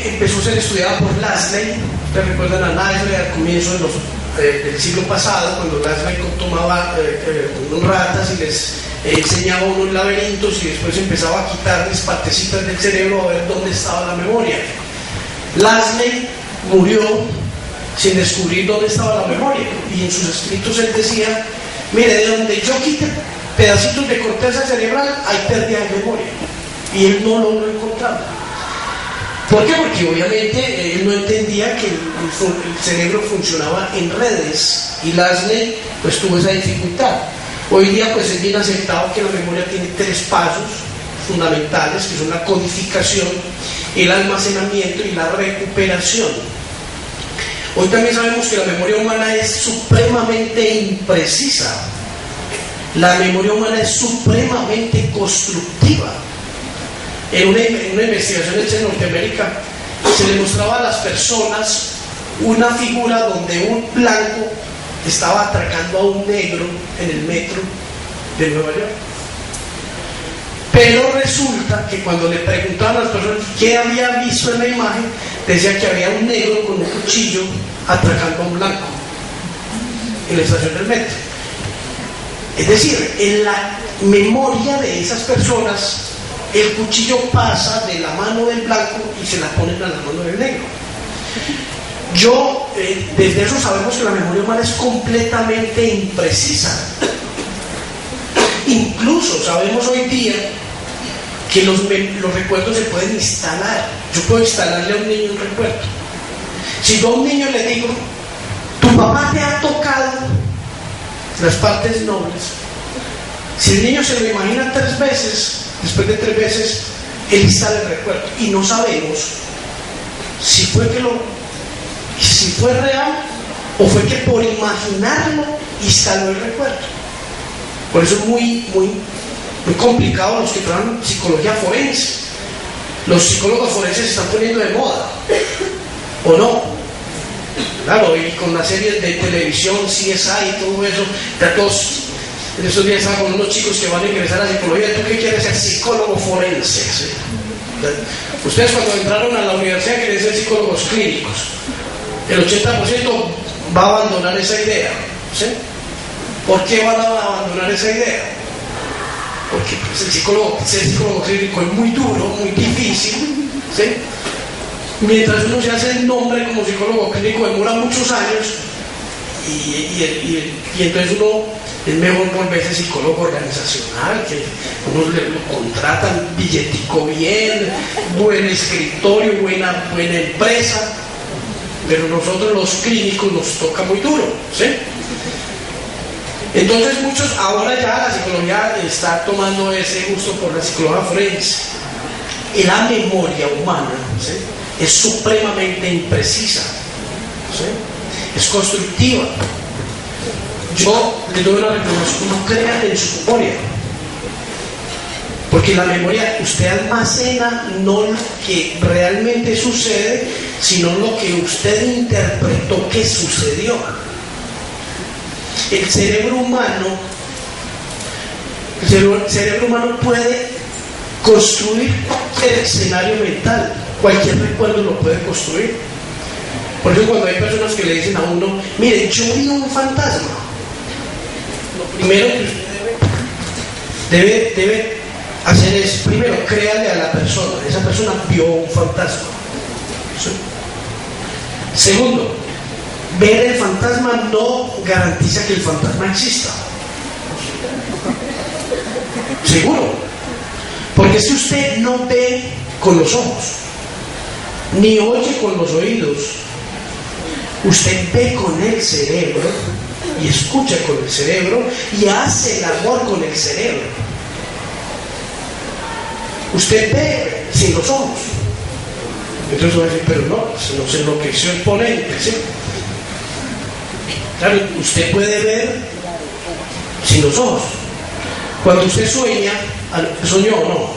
A: empezó a ser estudiada por Lashley. Ustedes recuerdan a Lashley al comienzo del siglo pasado, cuando Lashley tomaba ratas y les enseñaba unos laberintos y después empezaba a quitarles partecitas del cerebro a ver dónde estaba la memoria. Lashley murió sin descubrir dónde estaba la memoria, y en sus escritos él decía: mire, de donde yo quite pedacitos de corteza cerebral hay pérdida de memoria, y él no logró encontrarla. ¿Por qué? Porque obviamente él no entendía que el cerebro funcionaba en redes, y Lashley pues tuvo esa dificultad. Hoy día pues es bien aceptado que la memoria tiene 3 pasos fundamentales, que son la codificación, el almacenamiento y la recuperación. Hoy también sabemos que la memoria humana es supremamente imprecisa. La memoria humana es supremamente constructiva. En una investigación hecha en Norteamérica se le mostraba a las personas una figura donde un blanco estaba atracando a un negro en el metro de Nueva York. Pero resulta que cuando le preguntaban a las personas qué había visto en la imagen, decía que había un negro con un cuchillo atracando a un blanco en la estación del metro. Es decir, en la memoria de esas personas, el cuchillo pasa de la mano del blanco y se la ponen a la mano del negro. Desde eso sabemos que la memoria humana es completamente imprecisa. Incluso sabemos hoy día que los recuerdos se pueden instalar. Yo puedo instalarle a un niño un recuerdo. Si yo a un niño le digo: tu papá te ha tocado las partes nobles, si el niño se lo imagina 3 veces, después de 3 veces él instala el recuerdo, y no sabemos si fue real o fue que por imaginarlo instaló el recuerdo. Por eso es muy complicado los que trabajan psicología forense. Los psicólogos forenses se están poniendo de moda, ¿o no? Claro, y con las series de televisión, CSI y todo eso, ya todos, en esos días estaba con unos chicos que van a ingresar a psicología. ¿Tú qué quieres ser? Psicólogo forense, ¿sí? Ustedes cuando entraron a la universidad querían ser psicólogos clínicos. El 80% va a abandonar esa idea, ¿sí? ¿Por qué van a abandonar esa idea? Porque pues, ser psicólogo clínico es muy duro, muy difícil, ¿sí? Mientras uno se hace el nombre como psicólogo clínico demora muchos años, y entonces uno es mejor volverse psicólogo organizacional, que uno lo contratan, billetico bien, buen escritorio, buena empresa. Pero nosotros los clínicos nos toca muy duro, ¿sí? Entonces ahora ya la psicología está tomando ese gusto por la psicología forense. Y la memoria humana, ¿sí?, es supremamente imprecisa, ¿sí?, es constructiva. Yo le doy una recomendación: no crean en su memoria, porque la memoria usted almacena no lo que realmente sucede, sino lo que usted interpretó que sucedió. El cerebro humano puede construir cualquier escenario mental, cualquier recuerdo lo puede construir. Por eso cuando hay personas que le dicen a uno: mire, yo vi un fantasma, primero que usted debe hacer es, primero, créale a la persona. Esa persona vio un fantasma. ¿Sí? Segundo, ver el fantasma no garantiza que el fantasma exista. Seguro. Porque si usted no ve con los ojos, ni oye con los oídos, usted ve con el cerebro y escucha con el cerebro y hace el amor con el cerebro. Usted ve sin los ojos. Entonces va a decir, pero no, se enloqueció el ponente, ¿sí? Claro, usted puede ver sin los ojos. Cuando usted sueña, ¿soñó o no?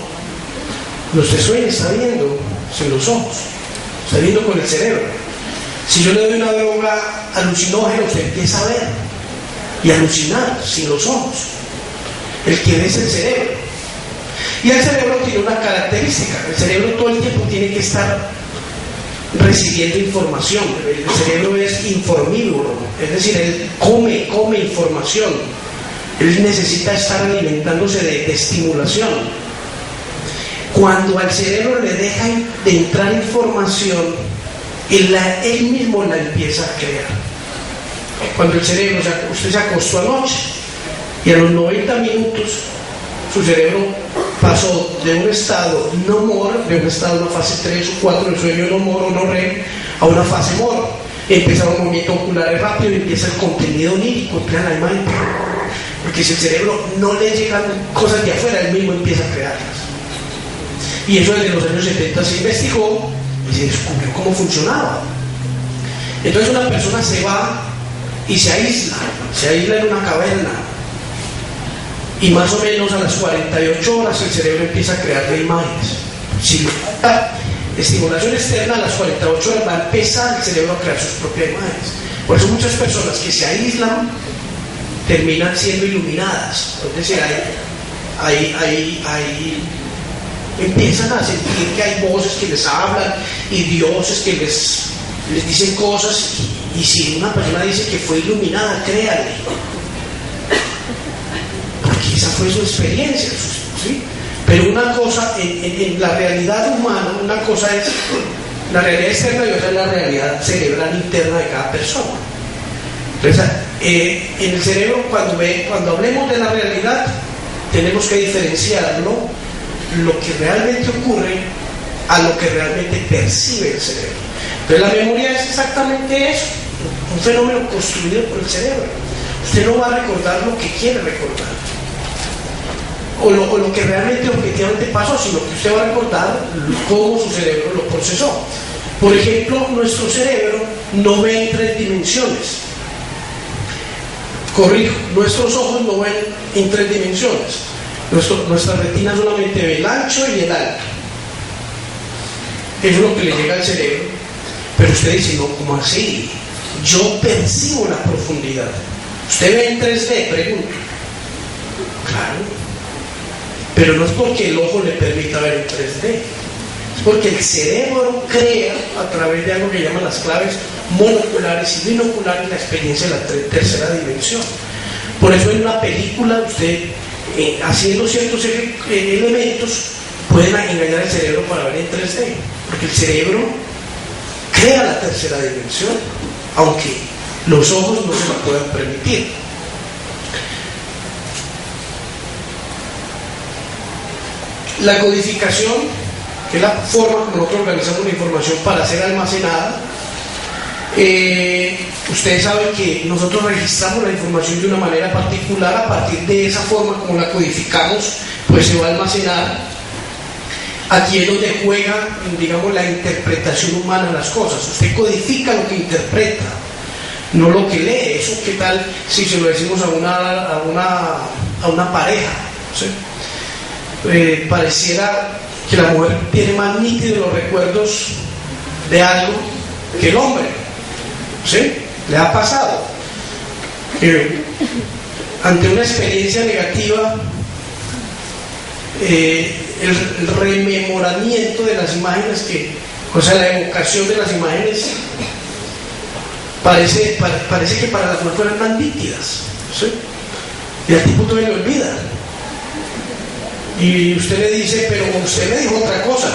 A: Cuando usted sueña está viendo sin los ojos, está viendo con el cerebro. Si yo le doy una droga alucinógena, usted empieza a ver y alucinar sin los ojos. El que ve es el cerebro. Y el cerebro tiene una característica. El cerebro todo el tiempo tiene que estar recibiendo información. El cerebro es informívoro, es decir, él come información. Él necesita estar alimentándose de estimulación. Cuando al cerebro le deja de entrar información, él mismo la empieza a crear. Cuando el cerebro, usted se acostó anoche y a los 90 minutos su cerebro pasó de un estado no more, de un estado, una fase 3 o 4 del sueño no more o no REM, a una fase more. Empieza un movimiento ocular rápido y empieza el contenido onírico, empieza la imagen, porque si el cerebro no le llegan cosas de afuera, él mismo empieza a crearlas. Y eso desde los años 70 se investigó y se descubrió cómo funcionaba. Entonces una persona se va y se aísla en una caverna, y más o menos a las 48 horas el cerebro empieza a crear imágenes. Si la estimulación externa, a las 48 horas va a empezar el cerebro a crear sus propias imágenes. Por eso muchas personas que se aíslan terminan siendo iluminadas. Es decir, empiezan a sentir que hay voces que les hablan y dioses que les dicen cosas, y si una persona dice que fue iluminada, créale, porque esa fue su experiencia, ¿sí? Pero una cosa, en la realidad humana, una cosa es la realidad externa y otra es la realidad cerebral interna de cada persona. Entonces, en el cerebro, cuando hablemos de la realidad, tenemos que diferenciarlo, lo que realmente ocurre, a lo que realmente percibe el cerebro. Entonces la memoria es exactamente eso, un fenómeno construido por el cerebro. Usted no va a recordar lo que quiere recordar, o lo que realmente objetivamente pasó, sino que usted va a recordar cómo su cerebro lo procesó. Por ejemplo, nuestro cerebro no ve en 3 dimensiones. Corrijo, nuestros ojos no ven en 3 dimensiones. Nuestra retina solamente ve el ancho y el alto. Eso es lo que le llega al cerebro. Pero usted dice, no, ¿cómo así? Yo percibo la profundidad. ¿Usted ve en 3D? Pregunto. Claro. Pero no es porque el ojo le permita ver en 3D. Es porque el cerebro crea, a través de algo que llaman las claves monoculares y binoculares, la experiencia de la tercera dimensión. Por eso en una película usted, haciendo ciertos elementos, pueden engañar al cerebro para ver en 3D, porque el cerebro crea la tercera dimensión, aunque los ojos no se la puedan permitir. La codificación, que es la forma como nosotros organizamos la información para ser almacenada, ustedes saben que nosotros registramos la información de una manera particular. A partir de esa forma como la codificamos, pues se va a almacenar. Aquí es donde juega, digamos, la interpretación humana de las cosas. Usted codifica lo que interpreta, no lo que lee. Eso, ¿qué tal si se lo decimos a una pareja? ¿Sí? Pareciera que la mujer tiene más nítidos los recuerdos de algo que el hombre. ¿Sí? ¿Le ha pasado? Ante una experiencia negativa, el rememoramiento de las imágenes, o sea, la evocación de las imágenes, parece que para las mujeres fueran más nítidas. ¿Sí? y al tipo todo le olvida. Y usted le dice, pero usted me dijo otra cosa.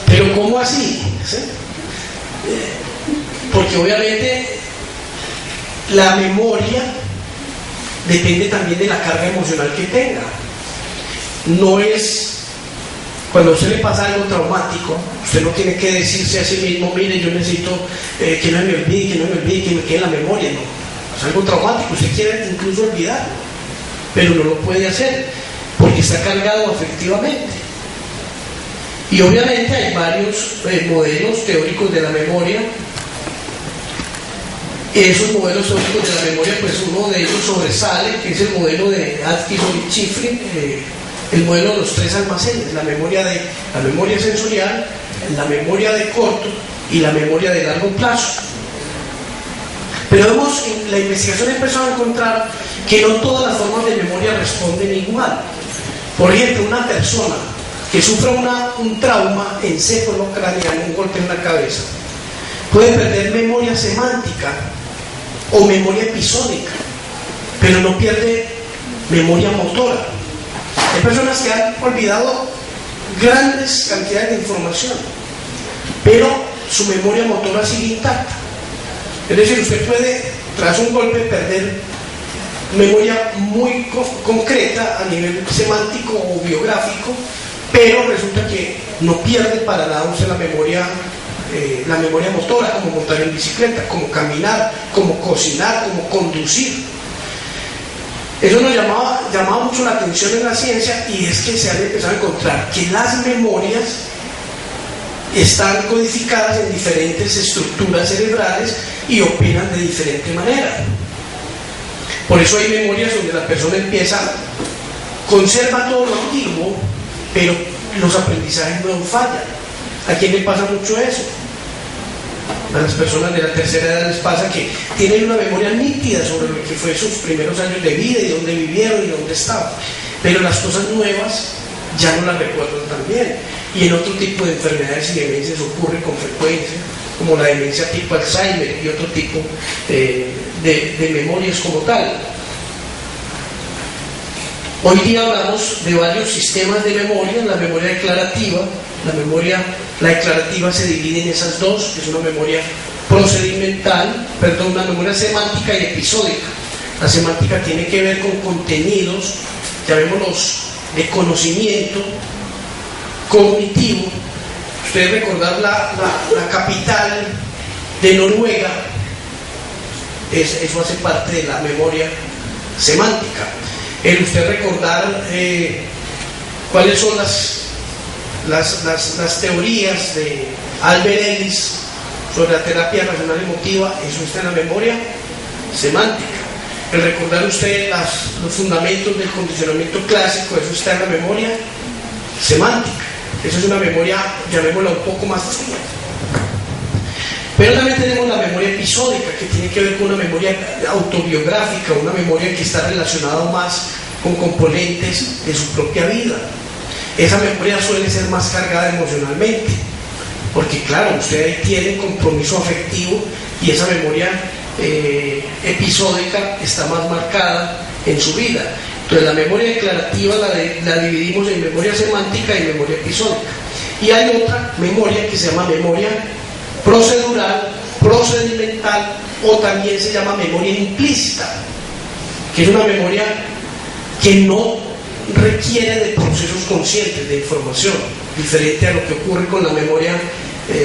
A: Pero ¿cómo así? ¿Sí? Porque obviamente la memoria depende también de la carga emocional que tenga. No es, cuando a usted le pasa algo traumático, usted no tiene que decirse a sí mismo, mire, yo necesito que no me olvide, que me quede en la memoria. No, es algo traumático, usted quiere incluso olvidarlo, pero no lo puede hacer porque está cargado afectivamente. Y obviamente hay varios modelos teóricos de la memoria. Esos modelos teóricos de la memoria, pues uno de ellos sobresale, que es el modelo de Atkinson y Shiffrin, el modelo de los 3 almacenes: la memoria sensorial, la memoria de corto y la memoria de largo plazo. Pero la investigación ha empezado a encontrar que no todas las formas de memoria responden igual. Por ejemplo, una persona que sufra un trauma encefalocraneal, un golpe en la cabeza, puede perder memoria semántica o memoria episódica, pero no pierde memoria motora. Hay personas que han olvidado grandes cantidades de información, pero su memoria motora sigue intacta. Es decir, usted puede, tras un golpe, perder memoria muy concreta a nivel semántico o biográfico, pero resulta que no pierde para nada usted la memoria motora, como montar en bicicleta, como caminar, como cocinar, como conducir. Eso nos llamaba mucho la atención en la ciencia, y es que se han empezado a encontrar que las memorias están codificadas en diferentes estructuras cerebrales y operan de diferente manera. Por eso hay memorias donde la persona conserva todo lo antiguo, pero los aprendizajes no fallan. ¿A quién le pasa mucho eso? A las personas de la tercera edad les pasa que tienen una memoria nítida sobre lo que fue sus primeros años de vida y dónde vivieron y dónde estaban, pero las cosas nuevas ya no las recuerdan tan bien. Y en otro tipo de enfermedades y demencias ocurre con frecuencia, como la demencia tipo Alzheimer y otro tipo de memorias como tal. Hoy día hablamos de varios sistemas de memoria: la memoria declarativa. La declarativa se divide en esas dos, que es una memoria una memoria semántica y episódica. La semántica tiene que ver con contenidos, llamémoslos de conocimiento cognitivo. Ustedes recordar la capital de Noruega, eso hace parte de la memoria semántica. Usted recordar cuáles son las teorías de Albert Ellis sobre la terapia racional emotiva, eso está en la memoria semántica. El recordar usted los fundamentos del condicionamiento clásico, eso está en la memoria semántica. Eso es una memoria, llamémosla un poco más fría. Pero también tenemos la memoria episódica, que tiene que ver con una memoria autobiográfica, una memoria que está relacionada más con componentes de su propia vida. Esa memoria suele ser más cargada emocionalmente, porque claro, usted ahí tiene compromiso afectivo, y esa memoria episódica está más marcada en su vida. Entonces la memoria declarativa la dividimos en memoria semántica y memoria episódica. Y hay otra memoria que se llama memoria procedural, procedimental, o también se llama memoria implícita, que es una memoria que no requiere de procesos conscientes de información, diferente a lo que ocurre con la memoria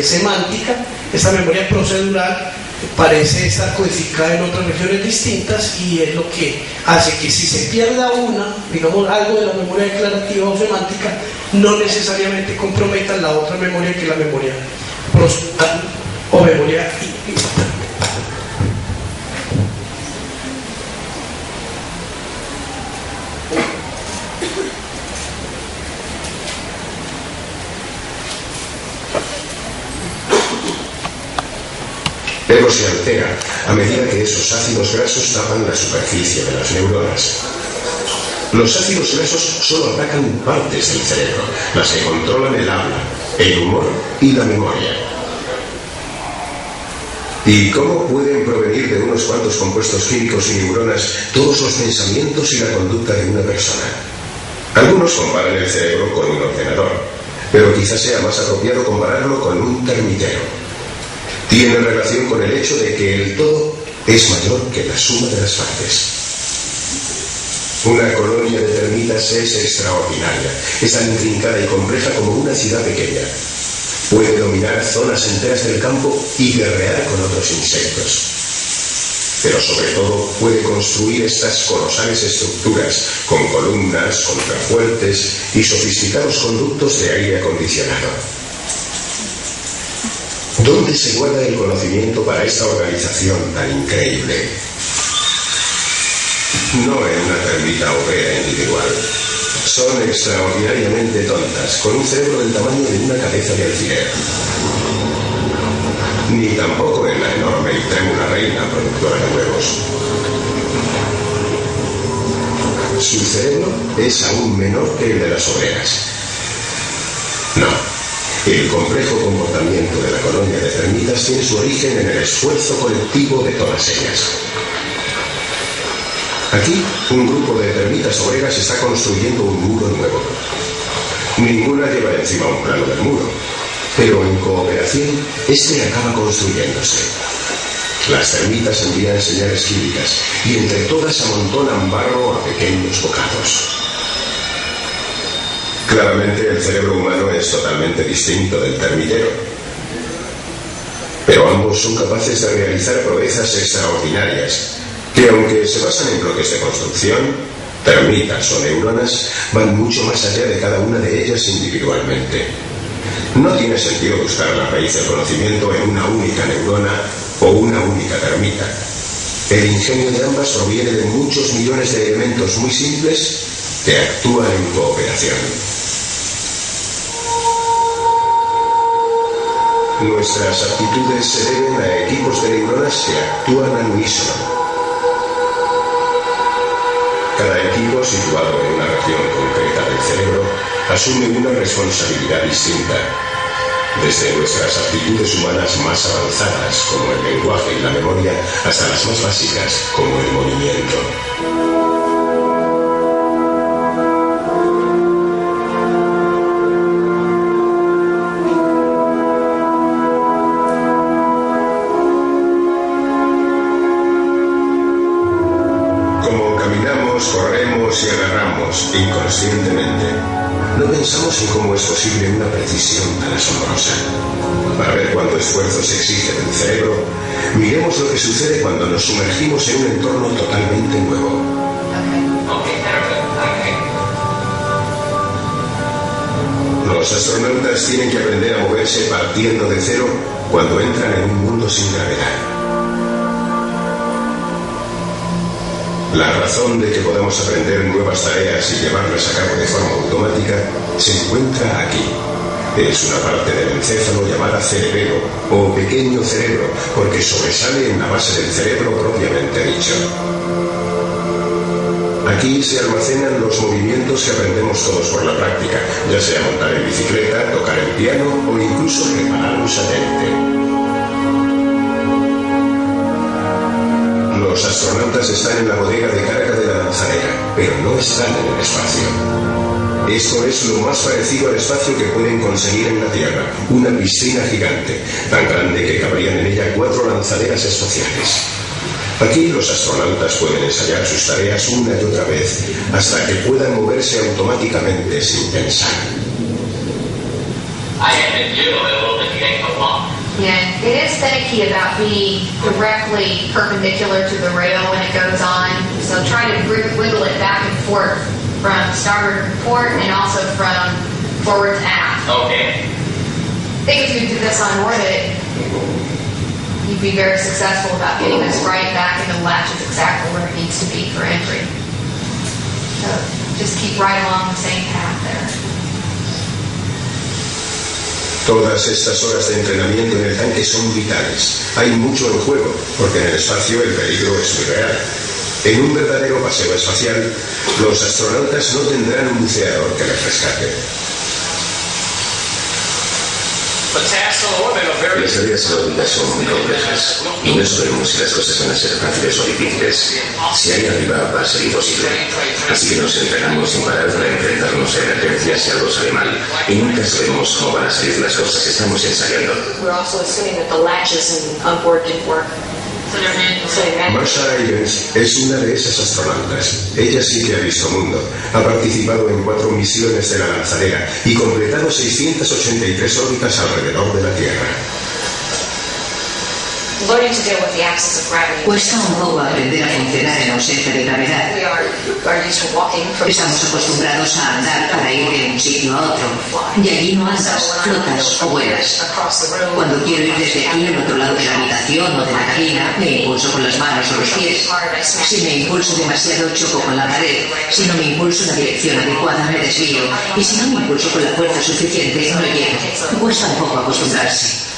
A: semántica. Esta memoria procedural parece estar codificada en otras regiones distintas, y es lo que hace que si se pierda algo de la memoria declarativa o semántica, no necesariamente comprometa la otra memoria, que es la memoria procedural o memoria implícita.
B: Ego se altera a medida que esos ácidos grasos tapan la superficie de las neuronas. Los ácidos grasos solo atacan partes del cerebro, las que controlan el habla, el humor y la memoria. ¿Y cómo pueden provenir de unos cuantos compuestos químicos y neuronas todos los pensamientos y la conducta de una persona? Algunos comparan el cerebro con un ordenador, pero quizás sea más apropiado compararlo con un termitero. Tiene relación con el hecho de que el todo es mayor que la suma de las partes. Una colonia de termitas es extraordinaria, es tan intrincada y compleja como una ciudad pequeña. Puede dominar zonas enteras del campo y guerrear con otros insectos. Pero sobre todo puede construir estas colosales estructuras con columnas, contrafuertes y sofisticados conductos de aire acondicionado. ¿Dónde se guarda el conocimiento para esta organización tan increíble? No en una termita obrera individual. Son extraordinariamente tontas, con un cerebro del tamaño de una cabeza de alfiler. Ni tampoco en la enorme y trémula reina productora de huevos. Su cerebro es aún menor que el de las obreras. No, el complejo comportamiento de la colonia de termitas tiene su origen en el esfuerzo colectivo de todas ellas. Aquí, un grupo de termitas obreras está construyendo un muro nuevo. Ninguna lleva encima un plano del muro, pero en cooperación, este acaba construyéndose. Las termitas envían señales químicas y entre todas amontonan barro a pequeños bocados. Claramente el cerebro humano es totalmente distinto del termitero, pero ambos son capaces de realizar proezas extraordinarias que, aunque se basan en bloques de construcción, termitas o neuronas, van mucho más allá de cada una de ellas individualmente. No tiene sentido buscar la raíz del conocimiento en una única neurona o una única termita. El ingenio de ambas proviene de muchos millones de elementos muy simples que actúan en cooperación. Nuestras aptitudes se deben a equipos de neuronas que actúan al unísono. Cada equipo, situado en una región concreta del cerebro, asume una responsabilidad distinta. Desde nuestras aptitudes humanas más avanzadas, como el lenguaje y la memoria, hasta las más básicas, como el movimiento. Corremos y agarramos inconscientemente. No pensamos en cómo es posible una precisión tan asombrosa. Para ver cuánto esfuerzo se exige del cerebro, miremos lo que sucede cuando nos sumergimos en un entorno totalmente nuevo. Los astronautas tienen que aprender a moverse partiendo de cero cuando entran en un mundo sin gravedad. La razón de que podamos aprender nuevas tareas y llevarlas a cabo de forma automática se encuentra aquí. Es una parte del encéfalo llamada cerebelo o pequeño cerebro, porque sobresale en la base del cerebro propiamente dicho. Aquí se almacenan los movimientos que aprendemos todos por la práctica, ya sea montar en bicicleta, tocar el piano o incluso reparar un satélite. Los astronautas están en la bodega de carga de la lanzadera, pero no están en el espacio. Esto es lo más parecido al espacio que pueden conseguir en la Tierra, una piscina gigante, tan grande que cabrían en ella 4 lanzaderas espaciales. Aquí los astronautas pueden ensayar sus tareas una y otra vez, hasta que puedan moverse automáticamente sin pensar.
C: Yeah, it is finicky about being directly perpendicular to the rail when it goes on. So try to wiggle it back and forth from starboard to port and also from forward to aft.
D: Okay.
C: I think if you do this on orbit, you'd be very successful about getting this right back into latches exactly where it needs to be for entry. So just keep right along the same path there.
B: Todas estas horas de entrenamiento en el tanque son vitales. Hay mucho en juego, porque en el espacio el peligro es muy real. En un verdadero paseo espacial, los astronautas no tendrán un buceador que les rescate. Las tareas en órbita son muy complejas y no sabemos si las cosas van a ser fáciles o difíciles. Si hay arriba va a ser imposible. Así que nos entrenamos sin parar para enfrentarnos a emergencias si algo sale mal. Y nunca sabemos cómo van a salir las cosas. Estamos ensayando. Marsha Irons es una de esas astronautas. Ella sí que ha visto mundo. Ha participado en 4 misiones de la lanzadera y completado 683 órbitas alrededor de la Tierra.
D: Cuesta un poco aprender a funcionar en ausencia de gravedad. Estamos acostumbrados a andar para ir de un sitio a otro. Y allí no andas, flotas o vuelas. Cuando quiero ir desde aquí al otro lado de la habitación o de la cabina, me impulso con las manos o los pies. Si me impulso demasiado, choco con la pared. Si no me impulso en la dirección adecuada, me desvío. Y si no me impulso con la fuerza suficiente, no llego. Cuesta un poco acostumbrarse.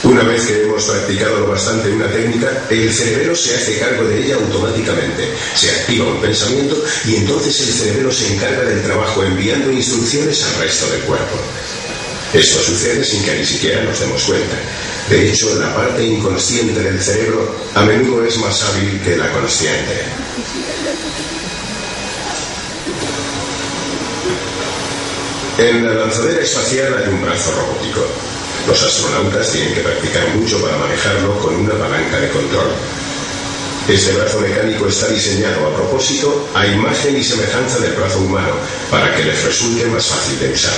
B: Una vez que hemos practicado lo bastante una técnica, el cerebelo se hace cargo de ella automáticamente. Se activa un pensamiento y entonces el cerebelo se encarga del trabajo enviando instrucciones al resto del cuerpo. Esto sucede sin que ni siquiera nos demos cuenta. De hecho, la parte inconsciente del cerebro a menudo es más hábil que la consciente. En la lanzadera espacial hay un brazo robótico. Los astronautas tienen que practicar mucho para manejarlo con una palanca de control. Este brazo mecánico está diseñado a propósito a imagen y semejanza del brazo humano para que les resulte más fácil de usar.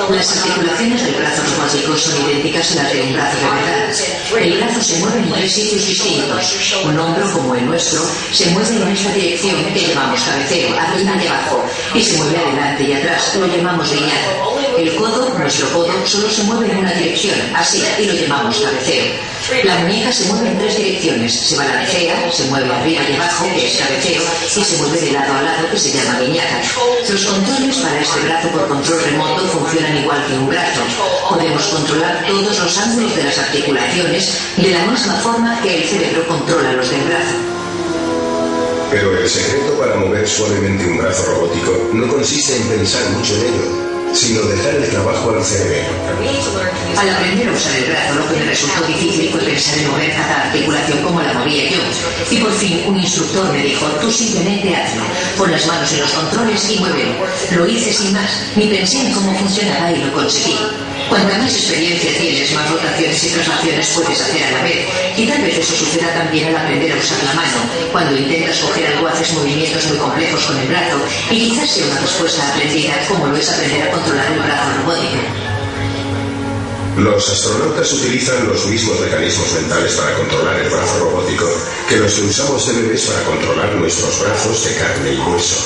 D: Las articulaciones del brazo robótico son idénticas a las de un brazo de verdad. El brazo se mueve en 3 sitios distintos. Un hombro, como el nuestro, se mueve en esta dirección que llamamos cabeceo, arriba y abajo, y se mueve adelante y atrás, lo llamamos lineal. El codo, nuestro codo, solo se mueve en una dirección, así, y lo llamamos cabeceo. La muñeca se mueve en 3 direcciones, se balancea, se mueve arriba y abajo, que es cabeceo, y se mueve de lado a lado, que se llama viñata. Los controles para este brazo por control remoto funcionan igual que un brazo. Podemos controlar todos los ángulos de las articulaciones de la misma forma que el cerebro controla los del brazo.
B: Pero el secreto para mover suavemente un brazo robótico no consiste en pensar mucho en ello, sino dejar el trabajo al cerebro.
D: Al aprender a usar el brazo, lo que me resultó difícil fue pensar en mover cada articulación como la movía yo. Y por fin un instructor me dijo, tú simplemente hazlo, pon las manos en los controles y muévelo. Lo hice sin más, ni pensé en cómo funcionaba y lo conseguí. Cuanta más experiencia tienes, más rotaciones y traslaciones puedes hacer a la vez. Y tal vez eso suceda también al aprender a usar la mano. Cuando intentas coger algo, haces movimientos muy complejos con el brazo, y quizás sea una respuesta aprendida como lo es aprender a controlar el brazo robótico.
B: Los astronautas utilizan los mismos mecanismos mentales para controlar el brazo robótico que los que usamos de bebés para controlar nuestros brazos de carne y hueso.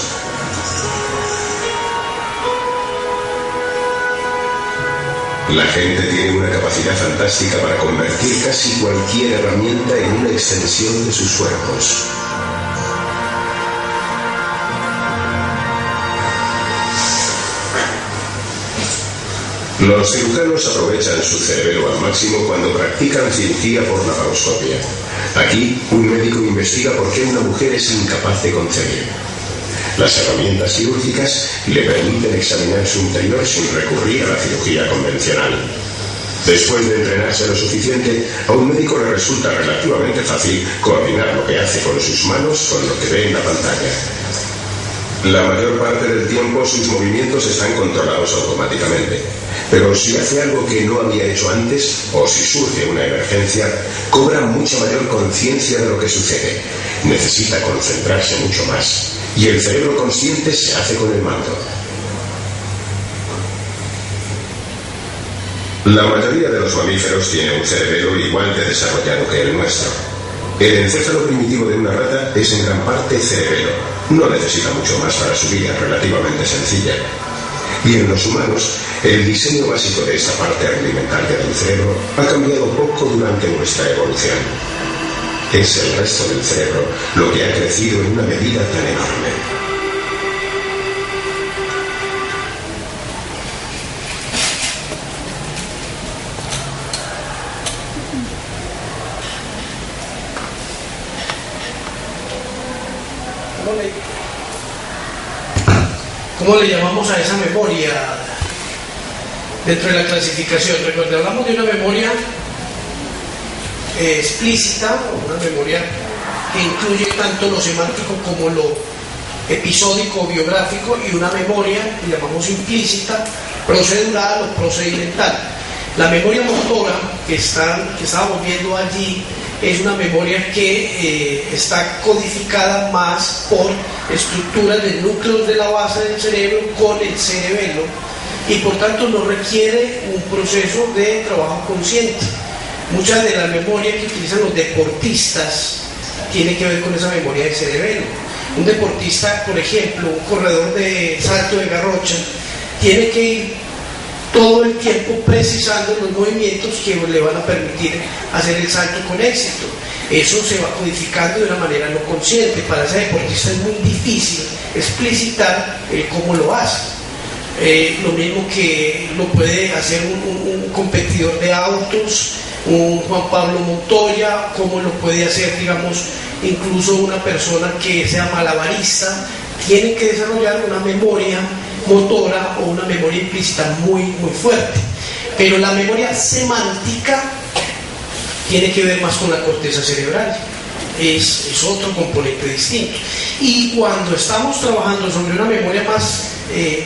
B: La gente tiene una capacidad fantástica para convertir casi cualquier herramienta en una extensión de sus cuerpos. Los cirujanos aprovechan su cerebro al máximo cuando practican cirugía por laparoscopia. Aquí, un médico investiga por qué una mujer es incapaz de concebir. Las herramientas quirúrgicas le permiten examinar su interior sin recurrir a la cirugía convencional. Después de entrenarse lo suficiente, a un médico le resulta relativamente fácil coordinar lo que hace con sus manos con lo que ve en la pantalla. La mayor parte del tiempo sus movimientos están controlados automáticamente, pero si hace algo que no había hecho antes o si surge una emergencia, cobra mucha mayor conciencia de lo que sucede. Necesita concentrarse mucho más y el cerebro consciente se hace con el mando. La mayoría de los mamíferos tiene un cerebelo igual de desarrollado que el nuestro. El encéfalo primitivo de una rata es en gran parte cerebelo. No necesita mucho más para su vida, relativamente sencilla. Y en los humanos, el diseño básico de esta parte alimentaria del cerebro ha cambiado poco durante nuestra evolución. Es el resto del cerebro lo que ha crecido en una medida tan enorme.
A: ¿Cómo le llamamos a esa memoria? dentro de la clasificación. Recuerden, hablamos de una memoria explícita, o una memoria que incluye tanto lo semántico como lo episódico o biográfico, y una memoria que llamamos implícita, procedural o procedimental. La memoria motora que estábamos viendo allí es una memoria que está codificada más por estructuras de núcleos de la base del cerebro con el cerebelo, y por tanto no requiere un proceso de trabajo consciente. Muchas de la memoria que utilizan los deportistas tiene que ver con esa memoria del cerebelo. Un deportista, por ejemplo, un corredor de salto de garrocha, tiene que ir todo el tiempo precisando los movimientos que le van a permitir hacer el salto con éxito. Eso se va codificando de una manera no consciente. Para ese deportista es muy difícil explicitar cómo lo hace. Lo mismo que lo puede hacer un competidor de autos, un Juan Pablo Montoya, como lo puede hacer, digamos, incluso una persona que sea malabarista. Tiene que desarrollar una memoria motora o una memoria implícita muy fuerte. Pero la memoria semántica tiene que ver más con la corteza cerebral, es otro componente distinto. Y cuando estamos trabajando sobre una memoria más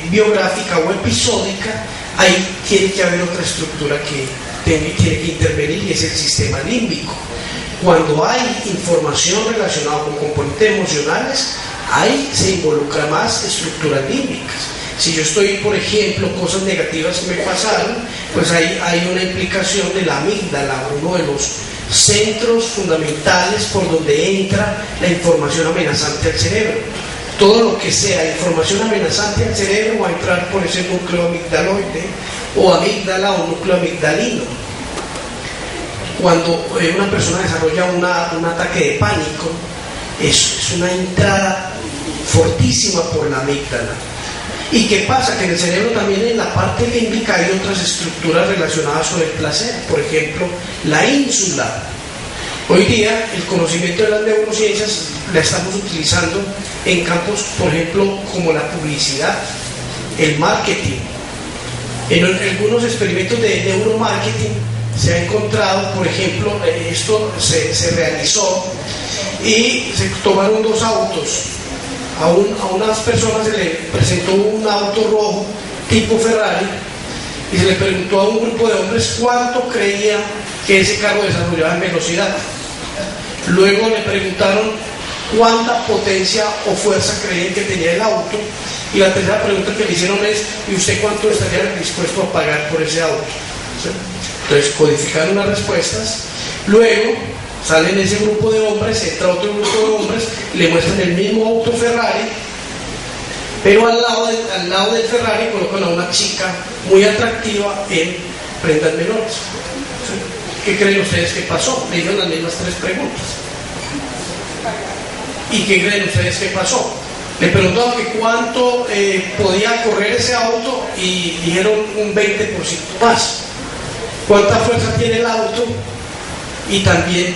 A: biográfica o episódica, ahí tiene que haber otra estructura que tiene que intervenir, y es el sistema límbico. Cuando hay información relacionada con componentes emocionales, ahí se involucra más estructuras límbicas. Si yo estoy, por ejemplo, cosas negativas que me pasaron, pues hay una implicación de la amígdala, uno de los centros fundamentales por donde entra la información amenazante al cerebro. Todo lo que sea información amenazante al cerebro va a entrar por ese núcleo amigdaloide, o amígdala, o núcleo amigdalino. Cuando una persona desarrolla un ataque de pánico, es una entrada fortísima por la amígdala. ¿Y qué pasa? Que en el cerebro también, en la parte límbica, hay otras estructuras relacionadas con el placer. Por ejemplo, la ínsula. Hoy día el conocimiento de las neurociencias la estamos utilizando en campos, por ejemplo, como la publicidad, el marketing. En algunos experimentos de neuromarketing se ha encontrado, por ejemplo, esto se realizó y se tomaron dos autos. A unas personas se le presentó un auto rojo tipo Ferrari y se le preguntó a un grupo de hombres cuánto creía que ese carro desarrollaba en velocidad. Luego le preguntaron cuánta potencia o fuerza creían que tenía el auto, y la tercera pregunta que le hicieron es: ¿y usted cuánto estaría dispuesto a pagar por ese auto? ¿Sí? Entonces codificaron las respuestas. Luego salen ese grupo de hombres, entra otro grupo de hombres, le muestran el mismo auto Ferrari, pero al lado del Ferrari colocan a una chica muy atractiva en prendas menores. ¿Sí? ¿Qué creen ustedes que pasó? Le dieron las mismas tres preguntas. ¿Y qué creen ustedes que pasó? Le preguntaron que cuánto podía correr ese auto y dijeron un 20% más. ¿Cuánta fuerza tiene el auto? Y también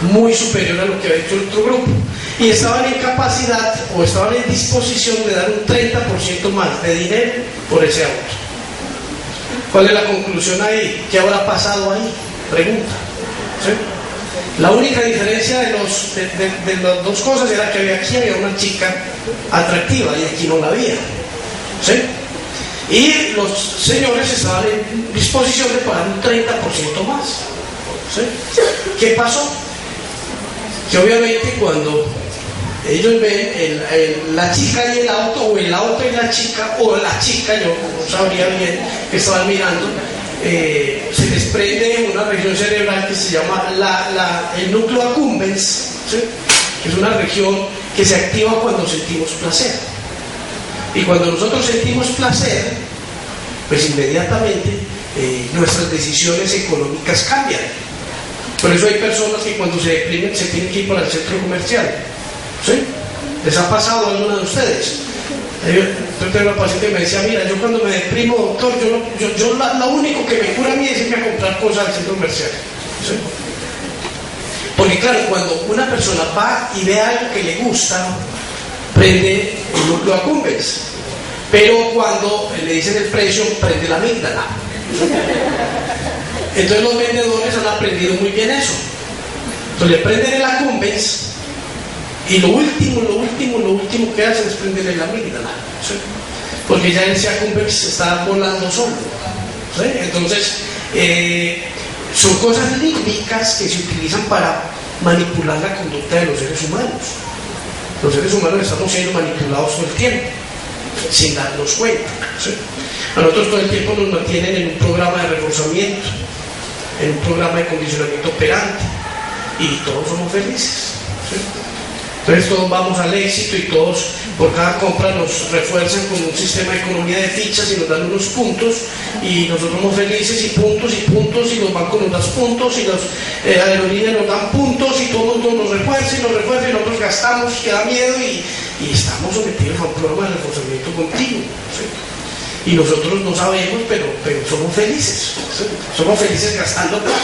A: muy superior a lo que había hecho el otro grupo. Y estaban en capacidad o estaban en disposición de dar un 30% más de dinero por ese auto. ¿Cuál es la conclusión ahí? ¿Qué habrá pasado ahí? Pregunta. ¿Sí? La única diferencia de las dos cosas era que aquí había una chica atractiva y aquí no la había. ¿Sí? Y los señores estaban en disposición de pagar un 30% más. ¿Sí? ¿Qué pasó? Que obviamente cuando ellos ven la chica y el auto, o el auto y la chica, o la chica, yo no sabría bien que estaban mirando, se desprende una región cerebral que se llama el núcleo accumbens, ¿sí? Que es una región que se activa cuando sentimos placer. Y cuando nosotros sentimos placer, pues inmediatamente nuestras decisiones económicas cambian. Por eso hay personas que cuando se deprimen se tienen que ir para el centro comercial. ¿Sí? ¿Les ha pasado a alguna de ustedes? Yo tengo una paciente que me decía: mira, yo cuando me deprimo, doctor, yo lo único que me cura a mí es irme a comprar cosas al centro comercial. ¿Sí? Porque claro, cuando una persona va y ve algo que le gusta, prende el núcleo accumbens. Pero cuando le dicen el precio, prende la amígdala. Entonces los vendedores han aprendido muy bien eso. Entonces le prenden el accumbens y lo último que hacen es prenderle la amígdala, ¿sí? Porque ya ese accumbens está volando solo, ¿sí? Entonces son cosas límbicas que se utilizan para manipular la conducta de los seres humanos. Los seres humanos estamos siendo manipulados todo el tiempo, sin darnos cuenta, ¿sí? A nosotros todo el tiempo nos mantienen en un programa de reforzamiento, en un programa de condicionamiento operante, y todos somos felices, ¿sí? Entonces todos vamos al éxito y todos por cada compra nos refuerzan con un sistema de economía de fichas y nos dan unos puntos y nosotros somos felices y puntos y los bancos nos dan puntos y las aerolíneas nos dan puntos y todo el mundo nos refuerza y nosotros gastamos, que da miedo y estamos sometidos a un programa de reforzamiento continuo, ¿sí? Y nosotros no sabemos, pero somos felices, ¿sí? Somos felices gastando plata.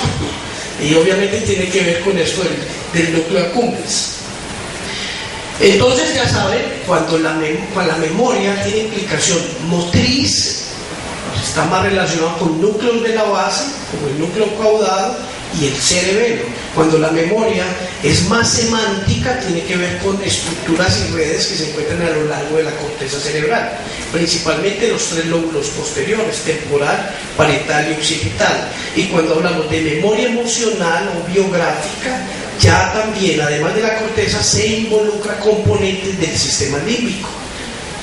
A: Y obviamente tiene que ver con esto del núcleo accumbens. Entonces ya saben, cuando la memoria tiene implicación motriz, está más relacionado con núcleos de la base, como el núcleo caudado y el cerebelo. Cuando la memoria es más semántica, tiene que ver con estructuras y redes que se encuentran a lo largo de la corteza cerebral, principalmente los tres lóbulos posteriores, temporal, parietal y occipital. Y cuando hablamos de memoria emocional o biográfica, ya también, además de la corteza, se involucra componentes del sistema límbico,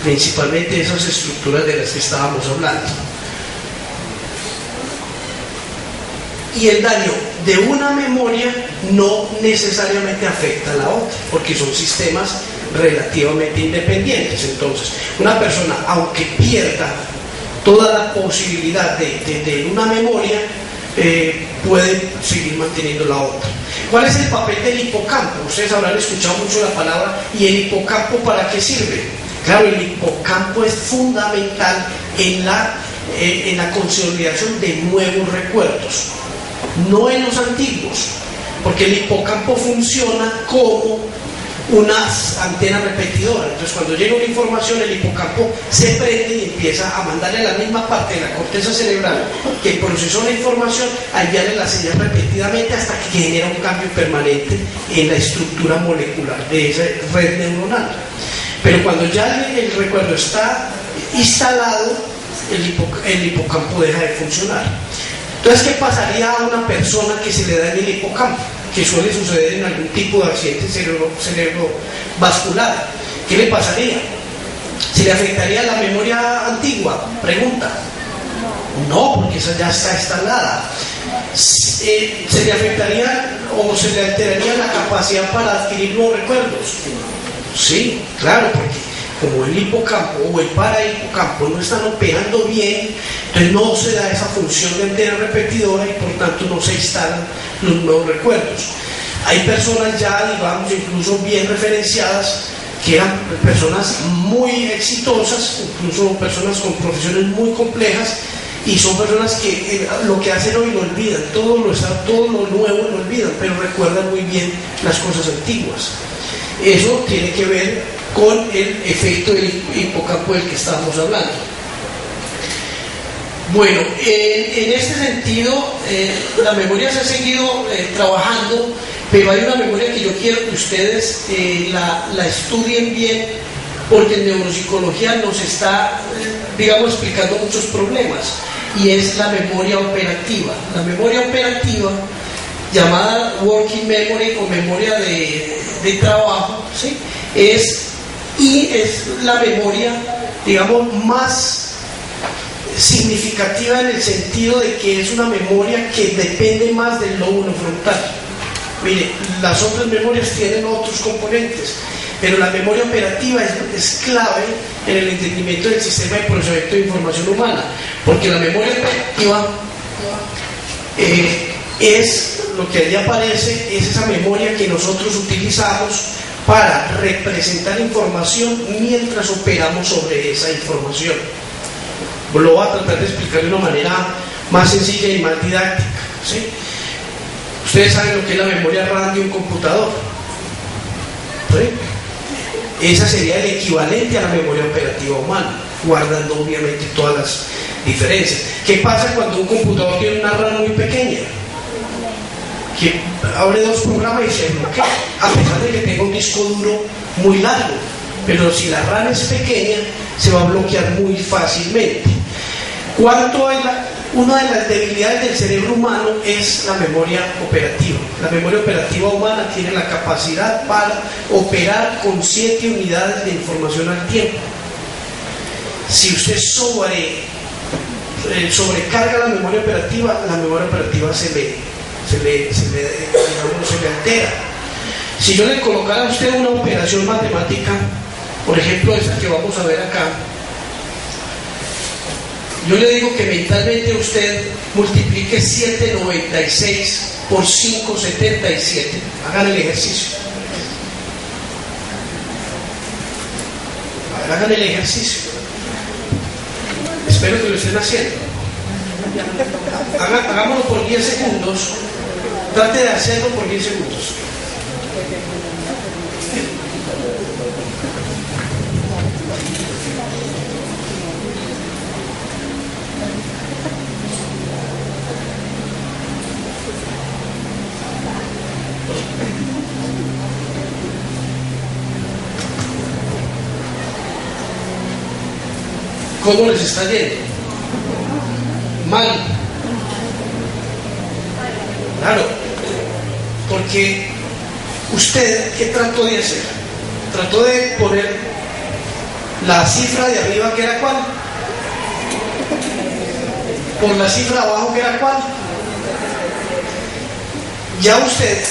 A: principalmente esas estructuras de las que estábamos hablando. Y el daño de una memoria no necesariamente afecta a la otra, porque son sistemas relativamente independientes. Entonces, una persona, aunque pierda toda la posibilidad de una memoria, puede seguir manteniendo la otra. ¿Cuál es el papel del hipocampo? Ustedes habrán escuchado mucho la palabra. ¿Y el hipocampo para qué sirve? Claro, el hipocampo es fundamental en la consolidación de nuevos recuerdos, no en los antiguos, porque el hipocampo funciona como una antena repetidora. Entonces cuando llega una información, el hipocampo se prende y empieza a mandarle a la misma parte de la corteza cerebral que procesó la información, a enviarle la señal repetidamente hasta que genera un cambio permanente en la estructura molecular de esa red neuronal. Pero cuando ya el recuerdo está instalado, el hipocampo deja de funcionar. Entonces, ¿qué pasaría a una persona que se le dañe el hipocampo? Que suele suceder en algún tipo de accidente cerebrovascular. ¿Qué le pasaría? ¿Se le afectaría la memoria antigua? Pregunta. No, porque esa ya está instalada. ¿Se le afectaría o se le alteraría la capacidad para adquirir nuevos recuerdos? Sí, claro, porque como el hipocampo o el parahipocampo no están operando bien, entonces no se da esa función de antena repetidora y por tanto no se instalan los nuevos recuerdos. Hay personas ya, digamos, incluso bien referenciadas, que eran personas muy exitosas, incluso personas con profesiones muy complejas, y son personas que lo que hacen hoy lo olvidan, todo lo nuevo lo olvidan, pero recuerdan muy bien las cosas antiguas. Eso tiene que ver con el efecto del hipocampo del que estábamos hablando. Bueno, en este sentido, la memoria se ha seguido trabajando, pero hay una memoria que yo quiero que ustedes la estudien bien, porque en neuropsicología nos está, digamos, explicando muchos problemas, y es la memoria operativa. La memoria operativa, llamada working memory o memoria de trabajo, ¿sí? es la memoria, digamos, más significativa en el sentido de que es una memoria que depende más del lóbulo frontal. Mire, las otras memorias tienen otros componentes, pero la memoria operativa es clave en el entendimiento del sistema de procesamiento de información humana, porque la memoria operativa es lo que allí aparece, es esa memoria que nosotros utilizamos para representar información mientras operamos sobre esa información. Lo voy a tratar de explicar de una manera más sencilla y más didáctica, ¿sí? Ustedes saben lo que es la memoria RAM de un computador, ¿sí? Esa sería el equivalente a la memoria operativa humana, guardando obviamente todas las diferencias. ¿Qué pasa cuando un computador tiene una RAM muy pequeña? Que abre dos programas y se bloquea, a pesar de que tenga un disco duro muy largo. Pero si la RAM es pequeña, se va a bloquear muy fácilmente. Una de las debilidades del cerebro humano es la memoria operativa. La memoria operativa humana tiene la capacidad para operar con 7 unidades de información al tiempo. Si usted sobrecarga la memoria operativa se le altera. Si yo le colocara a usted una operación matemática, por ejemplo esa que vamos a ver acá, yo le digo que mentalmente usted multiplique 796 por 577. Hagan el ejercicio. Hagan el ejercicio. Espero que lo estén haciendo. Hagámoslo por 10 segundos. Trate de hacerlo por 10 segundos. ¿Cómo les está yendo? Mal. Claro, porque usted, ¿qué trató de hacer? Trató de poner la cifra de arriba, que era cuál, por la cifra de abajo, que era cuál. Ya usted,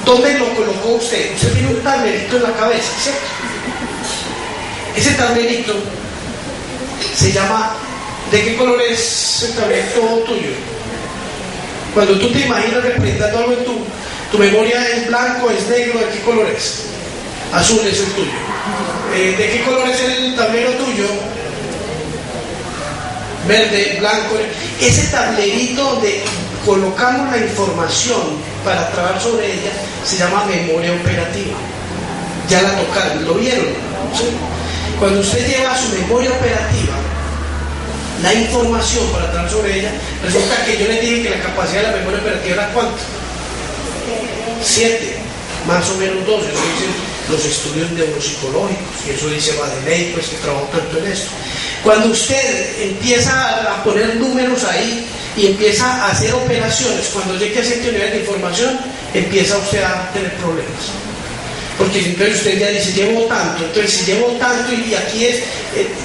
A: ¿dónde lo colocó usted? Usted tiene un tablerito en la cabeza, ¿cierto? Ese tablerito se llama, ¿de qué color es el tablerito tuyo? Cuando tú te imaginas representando algo en tu memoria, ¿es blanco, es negro? ¿De qué color es? Azul es el tuyo. ¿De qué color es el tablero tuyo? Verde, blanco. Ese tablerito donde colocamos la información para trabajar sobre ella se llama memoria operativa. Ya la tocaron, ¿lo vieron? ¿Sí? Cuando usted lleva a su memoria operativa la información para trabajar sobre ella, resulta que yo les dije que la capacidad de la memoria operativa era ¿cuánto? 7, más o menos 12, eso dicen los estudios neuropsicológicos, y eso dice Badeley, pues que trabajó tanto en esto. Cuando usted empieza a poner números ahí y empieza a hacer operaciones, cuando llegue a cierto nivel de información, empieza usted a tener problemas. Porque entonces usted ya dice, llevo tanto, entonces si llevo tanto y aquí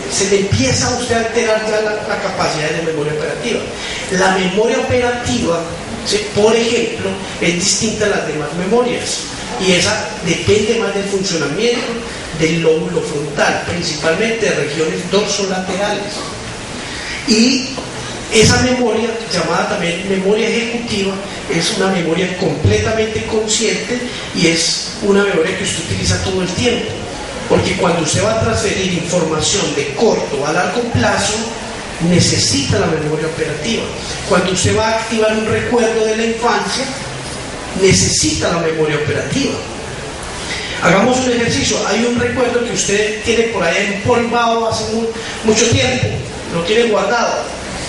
A: se le empieza a usted a alterar ya la capacidad de memoria operativa. La memoria operativa, ¿sí?, por ejemplo, es distinta a las demás memorias, y esa depende más del funcionamiento del lóbulo frontal, principalmente de regiones dorsolaterales. Y esa memoria, llamada también memoria ejecutiva, es una memoria completamente consciente y es una memoria que usted utiliza todo el tiempo, porque cuando usted va a transferir información de corto a largo plazo, necesita la memoria operativa. Cuando usted va a activar un recuerdo de la infancia, necesita la memoria operativa. Hagamos un ejercicio. Hay un recuerdo que usted tiene por ahí empolvado hace mucho tiempo, lo tiene guardado,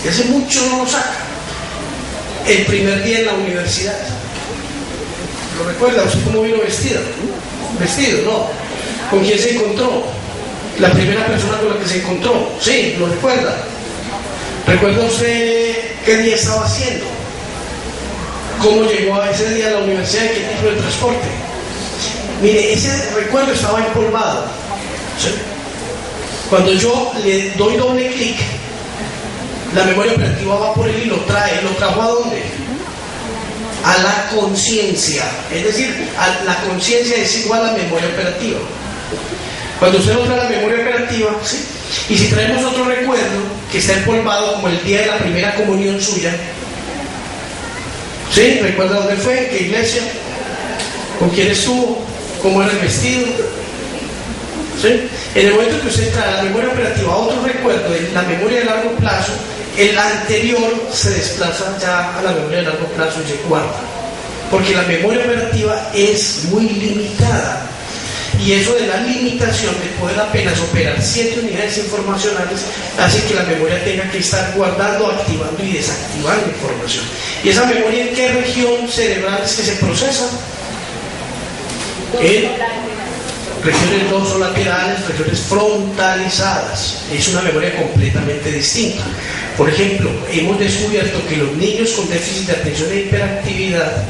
A: y hace mucho no lo saca. El primer día en la universidad, ¿lo recuerda? ¿Usted cómo vino vestido? Vestido, ¿no? ¿Con quién se encontró? La primera persona con la que se encontró, sí, ¿lo recuerda? ¿Recuerda usted qué día estaba haciendo? ¿Cómo llegó a ese día a la universidad? ¿Qué tipo de transporte? Mire, ese recuerdo estaba empolvado, ¿sí? Cuando yo le doy doble clic, la memoria operativa va por él y lo trae. ¿Lo trajo a dónde? A la conciencia. Es decir, la conciencia es igual a la memoria operativa. Cuando usted nos trae la memoria operativa, ¿sí?, y si traemos otro recuerdo que está empolvado, como el día de la primera comunión suya, ¿sí? ¿Recuerda dónde fue? ¿En qué iglesia? ¿Con quién estuvo? ¿Cómo era el vestido? ¿Sí? En el momento que usted trae la memoria operativa a otro recuerdo de la memoria de largo plazo, el anterior se desplaza ya a la memoria de largo plazo y se guarda, porque la memoria operativa es muy limitada. Y eso de la limitación de poder apenas operar 7 unidades informacionales hace que la memoria tenga que estar guardando, activando y desactivando información. ¿Y esa memoria en qué región cerebral es que se procesa? En regiones dorsolaterales, regiones frontalizadas. Es una memoria completamente distinta. Por ejemplo, hemos descubierto que los niños con déficit de atención e hiperactividad,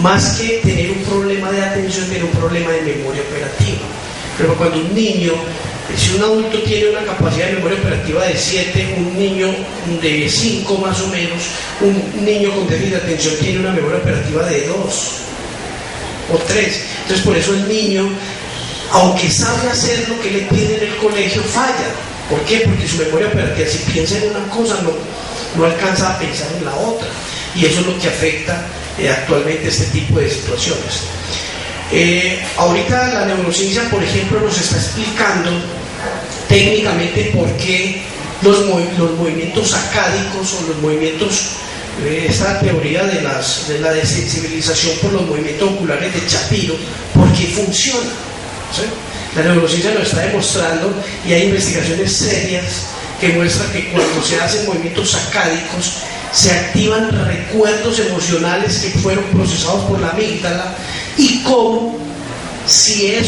A: más que tener un problema de atención, tienen un problema de memoria operativa. Pero cuando un niño, si un adulto tiene una capacidad de memoria operativa de 7, un niño de 5 más o menos, un niño con déficit de atención tiene una memoria operativa de 2 o 3. Entonces por eso el niño, aunque sabe hacer lo que le piden en el colegio, falla. ¿Por qué? Porque su memoria operativa, si piensa en una cosa, no alcanza a pensar en la otra. Y eso es lo que afecta actualmente este tipo de situaciones. Ahorita la neurociencia, por ejemplo, nos está explicando técnicamente por qué los movimientos sacádicos o los movimientos, esta teoría de la desensibilización por los movimientos oculares de Shapiro, por qué funciona, ¿sí? La neurociencia nos está demostrando, y hay investigaciones serias que muestran que cuando se hacen movimientos sacádicos se activan recuerdos emocionales que fueron procesados por la amígdala, y cómo si en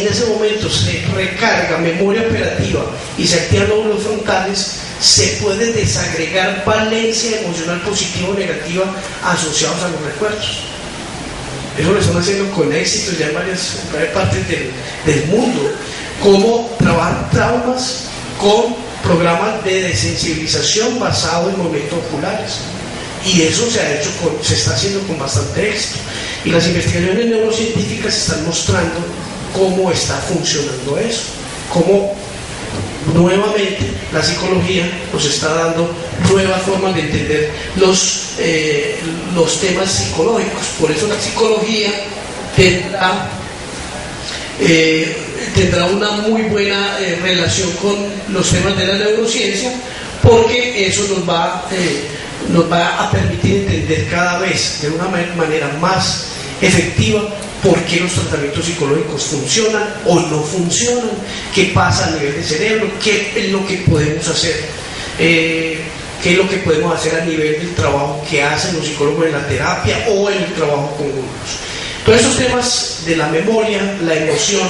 A: ese momento se recarga memoria operativa y se activan lóbulos frontales, se puede desagregar valencia emocional positiva o negativa asociados a los recuerdos. Eso lo están haciendo con éxito ya en varias partes del mundo, como trabajar traumas con programas de desensibilización basado en movimientos oculares. Y eso se está haciendo con bastante éxito. Y las investigaciones neurocientíficas están mostrando cómo está funcionando eso, cómo nuevamente la psicología nos está dando nuevas formas de entender los temas psicológicos. Por eso la psicología tendrá una muy buena relación con los temas de la neurociencia, porque eso nos va a permitir entender cada vez de una manera más efectiva por qué los tratamientos psicológicos funcionan o no funcionan, qué pasa a nivel de cerebro, qué es lo que podemos hacer, qué es lo que podemos hacer a nivel del trabajo que hacen los psicólogos en la terapia o en el trabajo con grupos. Todos esos temas de la memoria, la emoción,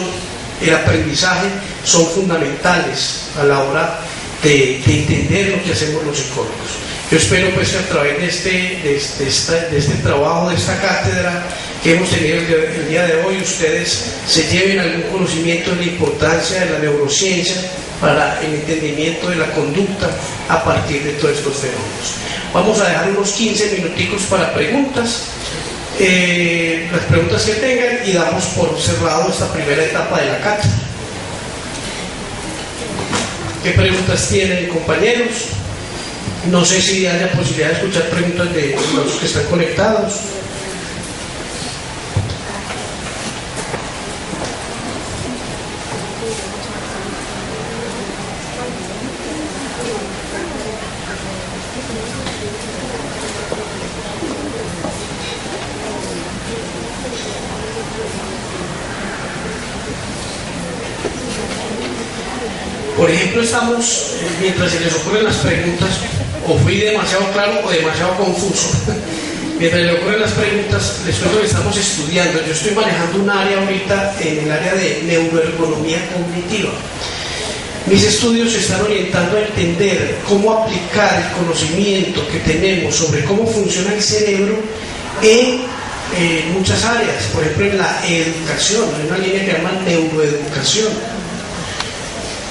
A: el aprendizaje son fundamentales a la hora de entender lo que hacemos los psicólogos. Yo espero pues que a través de este trabajo, de esta cátedra que hemos tenido el día de hoy, ustedes se lleven algún conocimiento de la importancia de la neurociencia para el entendimiento de la conducta a partir de todos estos fenómenos. Vamos a dejar unos 15 minuticos para preguntas, las preguntas que tengan, y damos por cerrado esta primera etapa de la cátedra. ¿Qué preguntas tienen, compañeros? No sé si haya posibilidad de escuchar preguntas de los que están conectados. Por ejemplo, estamos, mientras se les ocurren las preguntas, o fui demasiado claro o demasiado confuso. Mientras les ocurren las preguntas, les cuento que estamos estudiando. Yo estoy manejando un área ahorita en el área de neuroergonomía cognitiva. Mis estudios se están orientando a entender cómo aplicar el conocimiento que tenemos sobre cómo funciona el cerebro en muchas áreas. Por ejemplo, en la educación, hay una línea que se llama neuroeducación,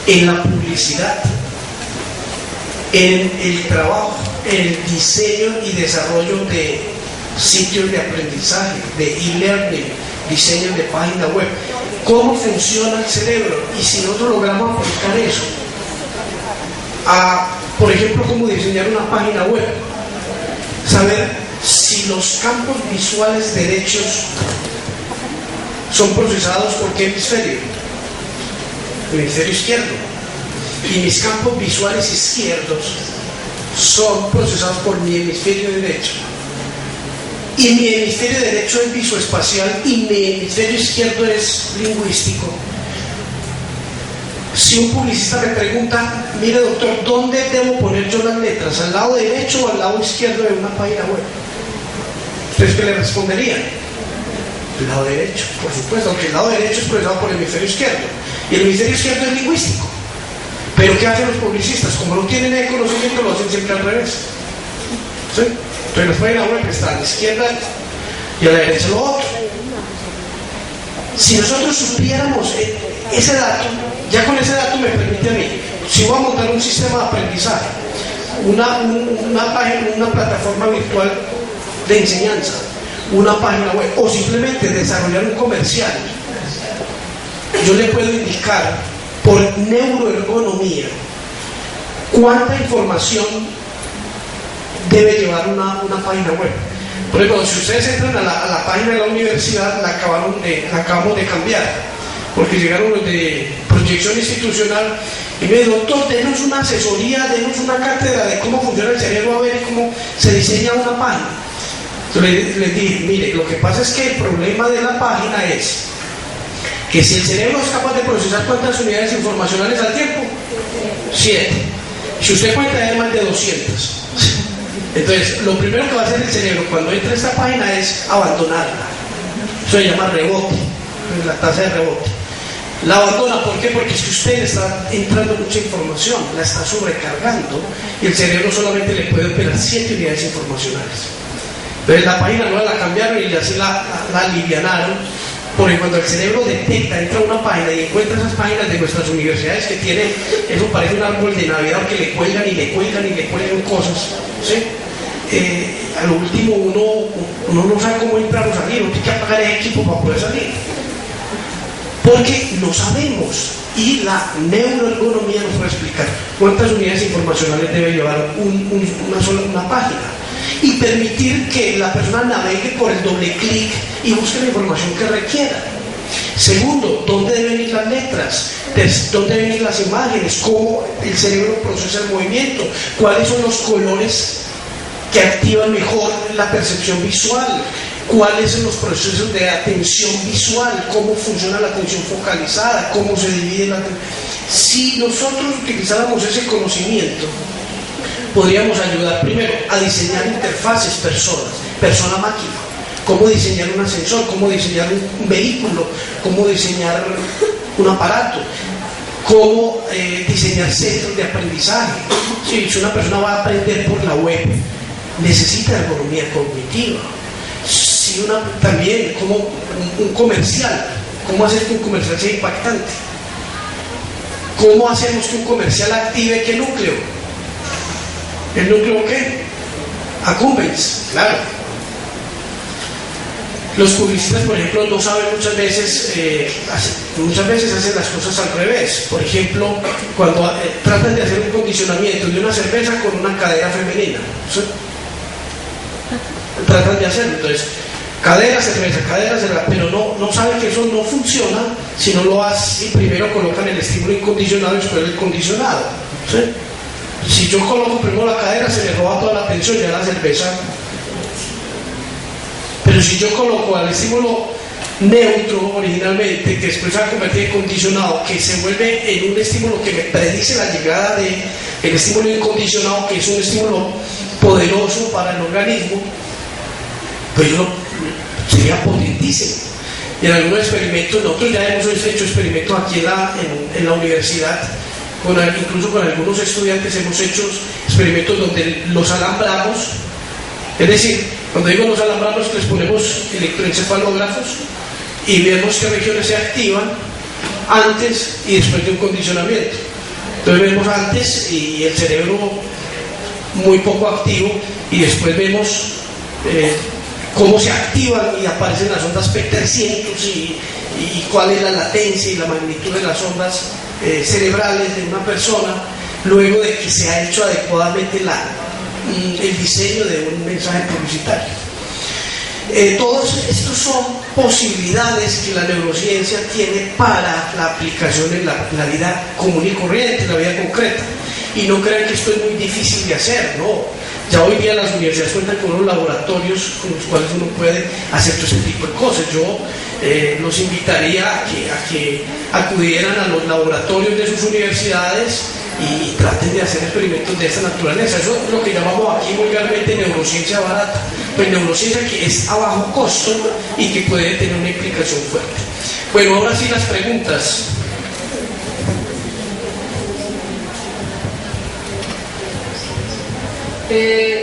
A: en la publicidad, en el trabajo, en el diseño y desarrollo de sitios de aprendizaje, de e-learning, diseño de página web. ¿Cómo funciona el cerebro? Y si nosotros logramos aplicar eso a, por ejemplo, cómo diseñar una página web, saber si los campos visuales derechos son procesados por qué hemisferio, el hemisferio izquierdo, y mis campos visuales izquierdos son procesados por mi hemisferio derecho, y mi hemisferio derecho es visoespacial y mi hemisferio izquierdo es lingüístico, si un publicista me pregunta, mire doctor, ¿dónde debo poner yo las letras? ¿Al lado derecho o al lado izquierdo de una página web? ¿Ustedes qué le responderían? El lado derecho, por supuesto, aunque el lado derecho es procesado por el hemisferio izquierdo y el hemisferio izquierdo es lingüístico. Pero ¿qué hacen los publicistas? Como no tienen el conocimiento, lo hacen siempre al revés. ¿Sí? Entonces las páginas web están a la izquierda y a la derecha lo otro. Si nosotros supiéramos ese dato, ya con ese dato me permite a mí, si voy a montar un sistema de aprendizaje, una página, una plataforma virtual de enseñanza, una página web, o simplemente desarrollar un comercial, yo le puedo indicar por neuroergonomía cuánta información debe llevar una página web. Por ejemplo, si ustedes entran a la página de la universidad, la acabamos de cambiar, porque llegaron los de proyección institucional y me dijo, doctor, denos una asesoría, denos una cátedra de cómo funciona el cerebro, a ver cómo se diseña una página. Entonces les dije, mire, lo que pasa es que el problema de la página es que si el cerebro es capaz de procesar cuántas unidades informacionales al tiempo, 7. Si usted cuenta de más de 200. Entonces, lo primero que va a hacer el cerebro cuando entra a esta página es abandonarla. Eso se llama rebote, la tasa de rebote. La abandona, ¿por qué? Porque es que usted le está entrando mucha información, la está sobrecargando y el cerebro solamente le puede operar 7 unidades informacionales. Entonces la página nueva la cambiaron y así la alivianaron, porque cuando el cerebro detecta, entra a una página y encuentra esas páginas de nuestras universidades que tienen, eso parece un árbol de Navidad que le cuelgan y le cuelgan y le cuelgan cosas, ¿sí? A lo último uno no sabe cómo entrar o salir, uno tiene que apagar el equipo para poder salir. Porque no sabemos y la neuroergonomía nos va a explicar cuántas unidades informacionales debe llevar una página y permitir que la persona navegue por el doble clic y busque la información que requiera. Segundo, ¿dónde deben ir las letras? ¿Dónde deben ir las imágenes? ¿Cómo el cerebro procesa el movimiento? ¿Cuáles son los colores que activan mejor la percepción visual? ¿Cuáles son los procesos de atención visual? ¿Cómo funciona la atención focalizada? ¿Cómo se divide la atención? Si nosotros utilizáramos ese conocimiento, podríamos ayudar primero a diseñar interfaces persona-máquina. Cómo diseñar un ascensor, cómo diseñar un vehículo, cómo diseñar un aparato, cómo diseñar centros de aprendizaje. Si una persona va a aprender por la web, necesita ergonomía cognitiva. También como un comercial, cómo hacer que un comercial sea impactante, cómo hacemos que un comercial active qué núcleo, el núcleo qué, accumbens, claro. Los publicistas, por ejemplo, no saben muchas veces hacen las cosas al revés. Por ejemplo, cuando tratan de hacer un condicionamiento de una cerveza con una cadera femenina, ¿sí? Tratan de hacerlo, entonces cadera, cerveza, pero no saben que eso no funciona si no lo hace y primero colocan el estímulo incondicionado y después el condicionado, ¿sí? Si yo coloco primero la cadera, se me roba toda la atención, ya la cerveza. Pero si yo coloco al estímulo neutro originalmente, que después se va a convertir en condicionado, que se vuelve en un estímulo que me predice la llegada del estímulo incondicionado, que es un estímulo poderoso para el organismo, pues sería potentísimo. Y en algunos experimentos, nosotros ya hemos hecho experimentos aquí en la universidad, incluso con algunos estudiantes hemos hecho experimentos donde los alambramos, es decir, cuando digo los alambramos, les ponemos electroencefalógrafos y vemos qué regiones se activan antes y después de un condicionamiento. Entonces vemos antes y el cerebro muy poco activo y después vemos cómo se activan y aparecen las ondas P300 y cuál es la latencia y la magnitud de las ondas cerebrales de una persona luego de que se ha hecho adecuadamente el diseño de un mensaje publicitario. Todos estos son posibilidades que la neurociencia tiene para la aplicación en la vida común y corriente, en la vida concreta. Y no crean que esto es muy difícil de hacer, no. Ya hoy día las universidades cuentan con unos laboratorios con los cuales uno puede hacer todo ese tipo de cosas. Yo los invitaría a que acudieran a los laboratorios de sus universidades y traten de hacer experimentos de esta naturaleza. Eso es lo que llamamos aquí vulgarmente neurociencia barata, pues neurociencia que es a bajo costo y que puede tener una implicación fuerte. Bueno, ahora sí las preguntas.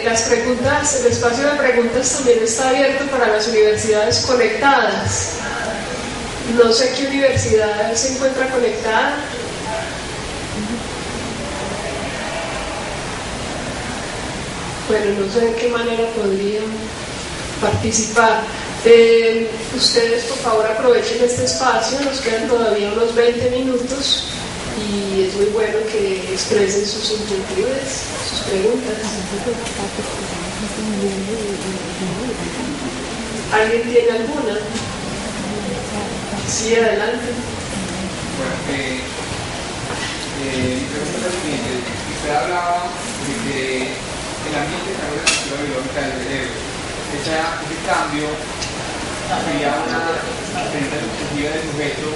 E: Las preguntas, el espacio de preguntas también está abierto para las universidades conectadas. No sé qué universidad se encuentra conectada. Bueno, no sé de qué manera podrían participar. Ustedes, por favor, aprovechen este espacio. Nos quedan todavía unos 20 minutos y es muy bueno que expresen sus inquietudes, sus preguntas. ¿Alguien tiene alguna? Sí, adelante.
F: Bueno, mi pregunta es la siguiente. Usted hablaba de que el ambiente cambia la estructura biológica del cerebro. Ese cambio sería una experiencia subjetiva del sujeto,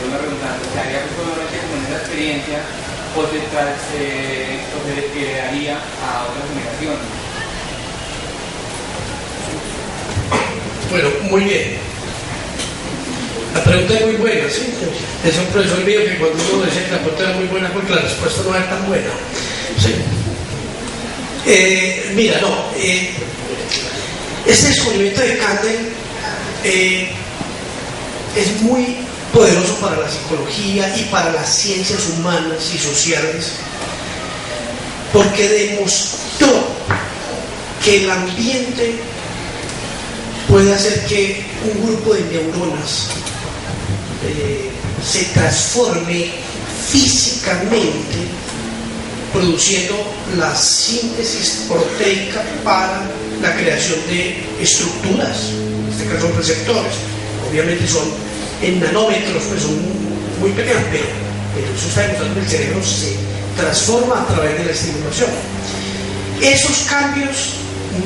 F: una redundancia, se haría probablemente como en esa experiencia o se heredaría a otras generaciones.
A: Bueno, muy bien. La pregunta es muy buena, ¿sí? Es un profesor mío que cuando uno decía que la pregunta era muy buena, porque la respuesta no era tan buena. ¿Sí? Mira, no. Este descubrimiento de Kandel es muy poderoso para la psicología y para las ciencias humanas y sociales, porque demostró que el ambiente puede hacer que un grupo de neuronas se transforme físicamente, produciendo la síntesis proteica para la creación de estructuras, en este caso son receptores, obviamente son en nanómetros, pues son muy pequeños, pero eso está demostrando que el cerebro se transforma a través de la estimulación. Esos cambios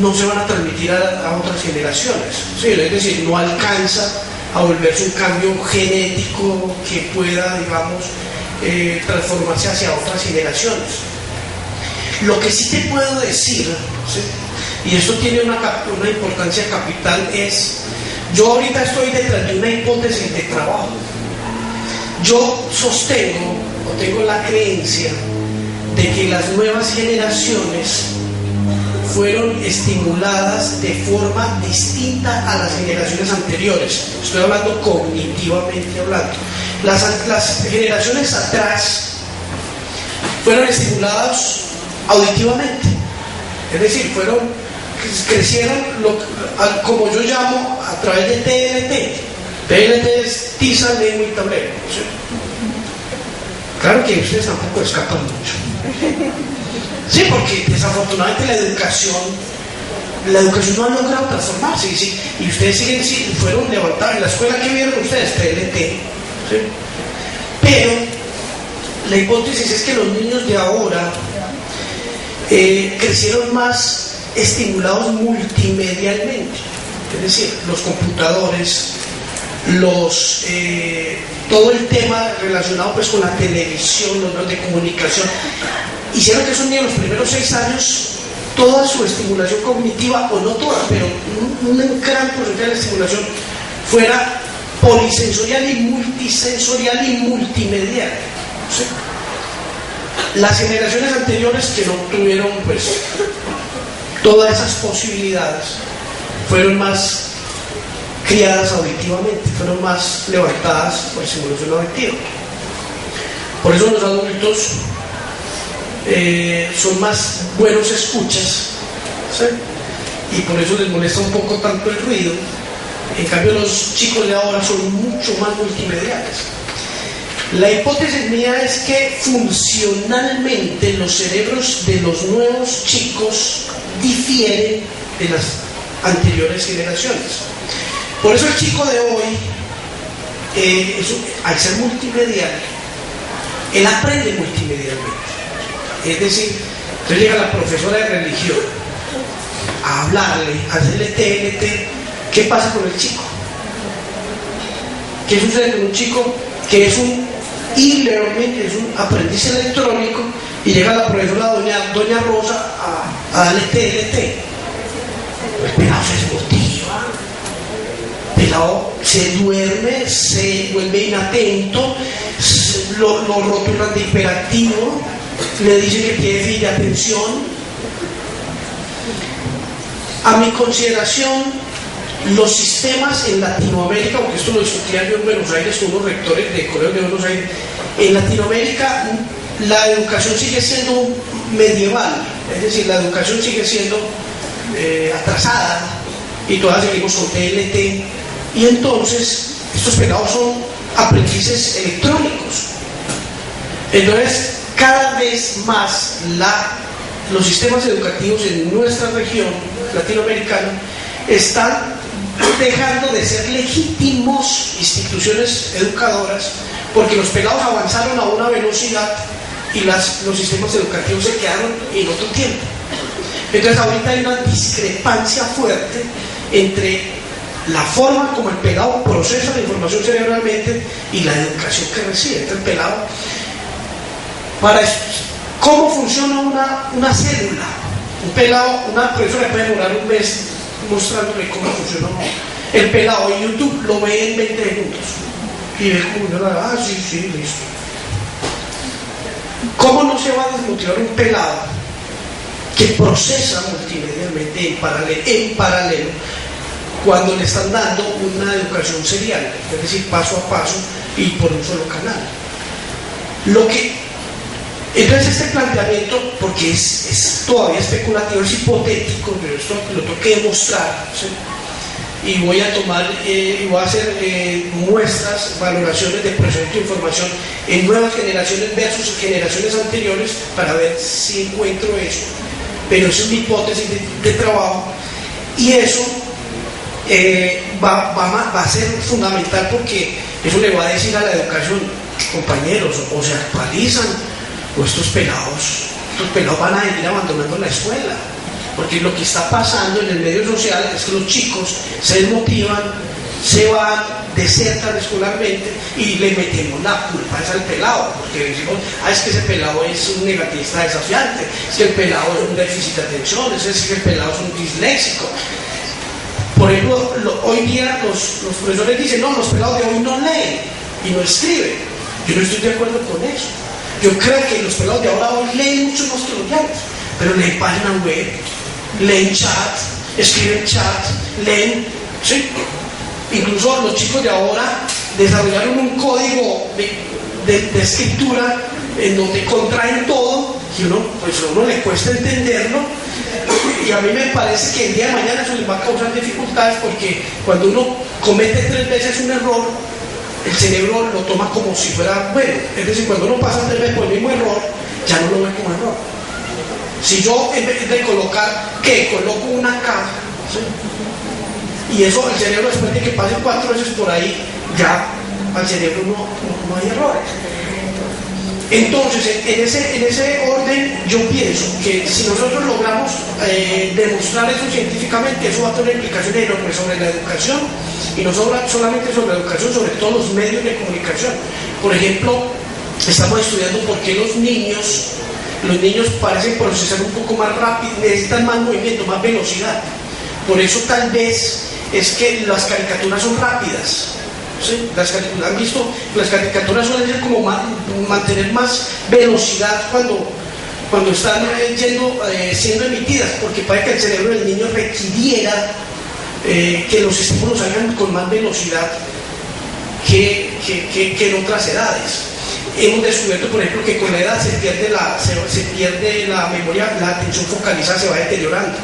A: no se van a transmitir a otras generaciones, ¿sí? Es decir, no alcanza a volverse un cambio genético que pueda, digamos, transformarse hacia otras generaciones. Lo que sí te puedo decir, ¿sí?, y esto tiene una importancia capital, es, yo ahorita estoy detrás de una hipótesis de trabajo. Yo sostengo o tengo la creencia de que las nuevas generaciones fueron estimuladas de forma distinta a las generaciones anteriores. Estoy hablando cognitivamente hablando. Las generaciones atrás fueron estimuladas auditivamente, es decir, crecieron como yo llamo a través de TLT. TLT es tiza, lengua y tablero, ¿sí? Claro que ustedes tampoco escapan mucho. Sí, porque desafortunadamente la educación no ha logrado transformarse, ¿sí? Y ustedes fueron levantados en la escuela que vieron ustedes, TLT, ¿sí? Pero la hipótesis es que los niños de ahora crecieron más estimulados multimedialmente, es decir, los computadores, todo el tema relacionado pues con la televisión, los medios de comunicación, hicieron que esos niños los primeros 6 años toda su estimulación cognitiva, o no toda, pero un gran porcentaje de estimulación fuera polisensorial y multisensorial y multimedial, ¿sí? Las generaciones anteriores que no tuvieron pues todas esas posibilidades fueron más criadas auditivamente, fueron más levantadas por estimulación auditiva. Por eso los adultos son más buenos escuchas, ¿sí? Y por eso les molesta un poco tanto el ruido. En cambio los chicos de ahora son mucho más multimediales. La hipótesis mía es que funcionalmente los cerebros de los nuevos chicos difieren de las anteriores generaciones. Por eso el chico de hoy, al ser multimedial, él aprende multimedialmente. Es decir, Entonces llega la profesora de religión a hablarle, a hacerle TNT. ¿Qué pasa con el chico? ¿Qué sucede con un chico que es un e-learning, es un aprendiz electrónico, y llega la profesora doña Rosa a darle TNT? El pelado se desmotiva, el pelado se duerme, se vuelve inatento, lo rotulan de hiperactivo, le dicen que tiene déficit de atención. A mi consideración, los sistemas en Latinoamérica, aunque esto lo discutía yo en Buenos Aires con unos rectores de colegios de Buenos Aires, en Latinoamérica la educación sigue siendo medieval, es decir, la educación sigue siendo atrasada y todas seguimos con TNT, y entonces estos pelados son aprendices electrónicos. Entonces, cada vez más los sistemas educativos en nuestra región latinoamericana están dejando de ser legítimos instituciones educadoras, porque los pelados avanzaron a una velocidad y los sistemas educativos se quedaron en otro tiempo. Entonces ahorita hay una discrepancia fuerte entre la forma como el pelado procesa la información cerebralmente y la educación que recibe. Entonces el pelado, ¿cómo funciona una célula? Un pelado, una profesora puede demorar un mes mostrándole cómo funciona. El pelado en YouTube lo ve en 20 minutos y ve cómo sí, listo. ¿Cómo no se va a desmotivar un pelado que procesa multimedialmente en paralelo cuando le están dando una educación serial, es decir, paso a paso y por un solo canal? Entonces este planteamiento, porque es todavía especulativo, es hipotético, pero esto lo tengo que demostrar, ¿sí? Y voy a tomar y voy a hacer muestras, valoraciones de procesamiento de información en nuevas generaciones versus generaciones anteriores para ver si encuentro eso. Pero eso es mi hipótesis de trabajo, y eso va a ser fundamental, porque eso le va a decir a la educación: compañeros, o se actualizan, o estos pelados van a ir abandonando la escuela. Porque lo que está pasando en el medio social es que los chicos se desmotivan, se van, desertan escolarmente, y le metemos la culpa al pelado, porque decimos: es que ese pelado es un negativista desafiante, es que el pelado es un déficit de atención, es que el pelado es un disléxico. Por ejemplo, hoy día los profesores dicen: no, los pelados de hoy no leen y no escriben. Yo no estoy de acuerdo con eso. Yo creo que los pelados de ahora hoy leen mucho más que los de antes, pero leen páginas web, leen chat, escriben chat, leen, ¿sí? Incluso los chicos de ahora desarrollaron un código de escritura en donde contraen todo, y pues a uno le cuesta entenderlo, y a mí me parece que el día de mañana eso les va a causar dificultades, porque cuando uno comete 3 veces un error, el cerebro lo toma como si fuera bueno. Es decir, cuando uno pasa 3 veces por el mismo error, ya no lo ve como error. Si yo, en vez de colocar coloco una K, ¿sí? Y eso, el cerebro, después de que pase 4 veces por ahí, ya al cerebro no hay errores. Entonces, en ese orden, yo pienso que si nosotros logramos demostrar eso científicamente, eso va a tener implicaciones enormes sobre la educación, y no solamente sobre la educación, sobre todos los medios de comunicación. Por ejemplo, estamos estudiando por qué los niños parecen procesar un poco más rápido, necesitan más movimiento, más velocidad. Por eso tal vez es que las caricaturas son rápidas. ¿Sí? ¿Han visto? Las caricaturas suelen ser como mantener más velocidad cuando están siendo emitidas, porque parece que el cerebro del niño requiriera que los estímulos salgan con más velocidad que en otras edades. Hemos descubierto, por ejemplo, que con la edad se pierde la memoria, la atención focalizada se va deteriorando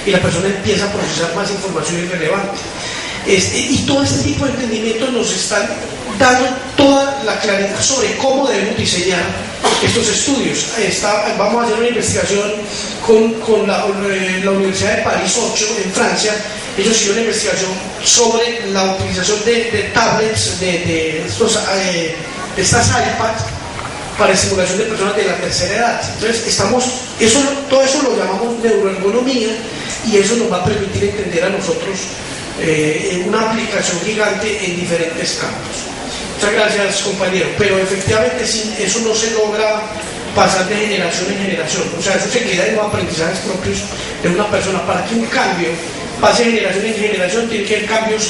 A: y la persona empieza a procesar más información irrelevante. Y todo este tipo de entendimientos nos están dando toda la claridad sobre cómo debemos diseñar estos estudios. Vamos a hacer una investigación con la Universidad de París 8 en Francia. Ellos hicieron una investigación sobre la utilización de tablets, de estas iPads, para estimulación de personas de la tercera edad. Entonces, todo eso lo llamamos neuroergonomía, y eso nos va a permitir entender a nosotros una aplicación gigante en diferentes campos. Muchas gracias, compañero. Pero efectivamente sí, eso no se logra pasar de generación en generación. O sea, eso se queda en los aprendizajes propios de una persona. Para que un cambio pase de generación en generación, tiene que haber cambios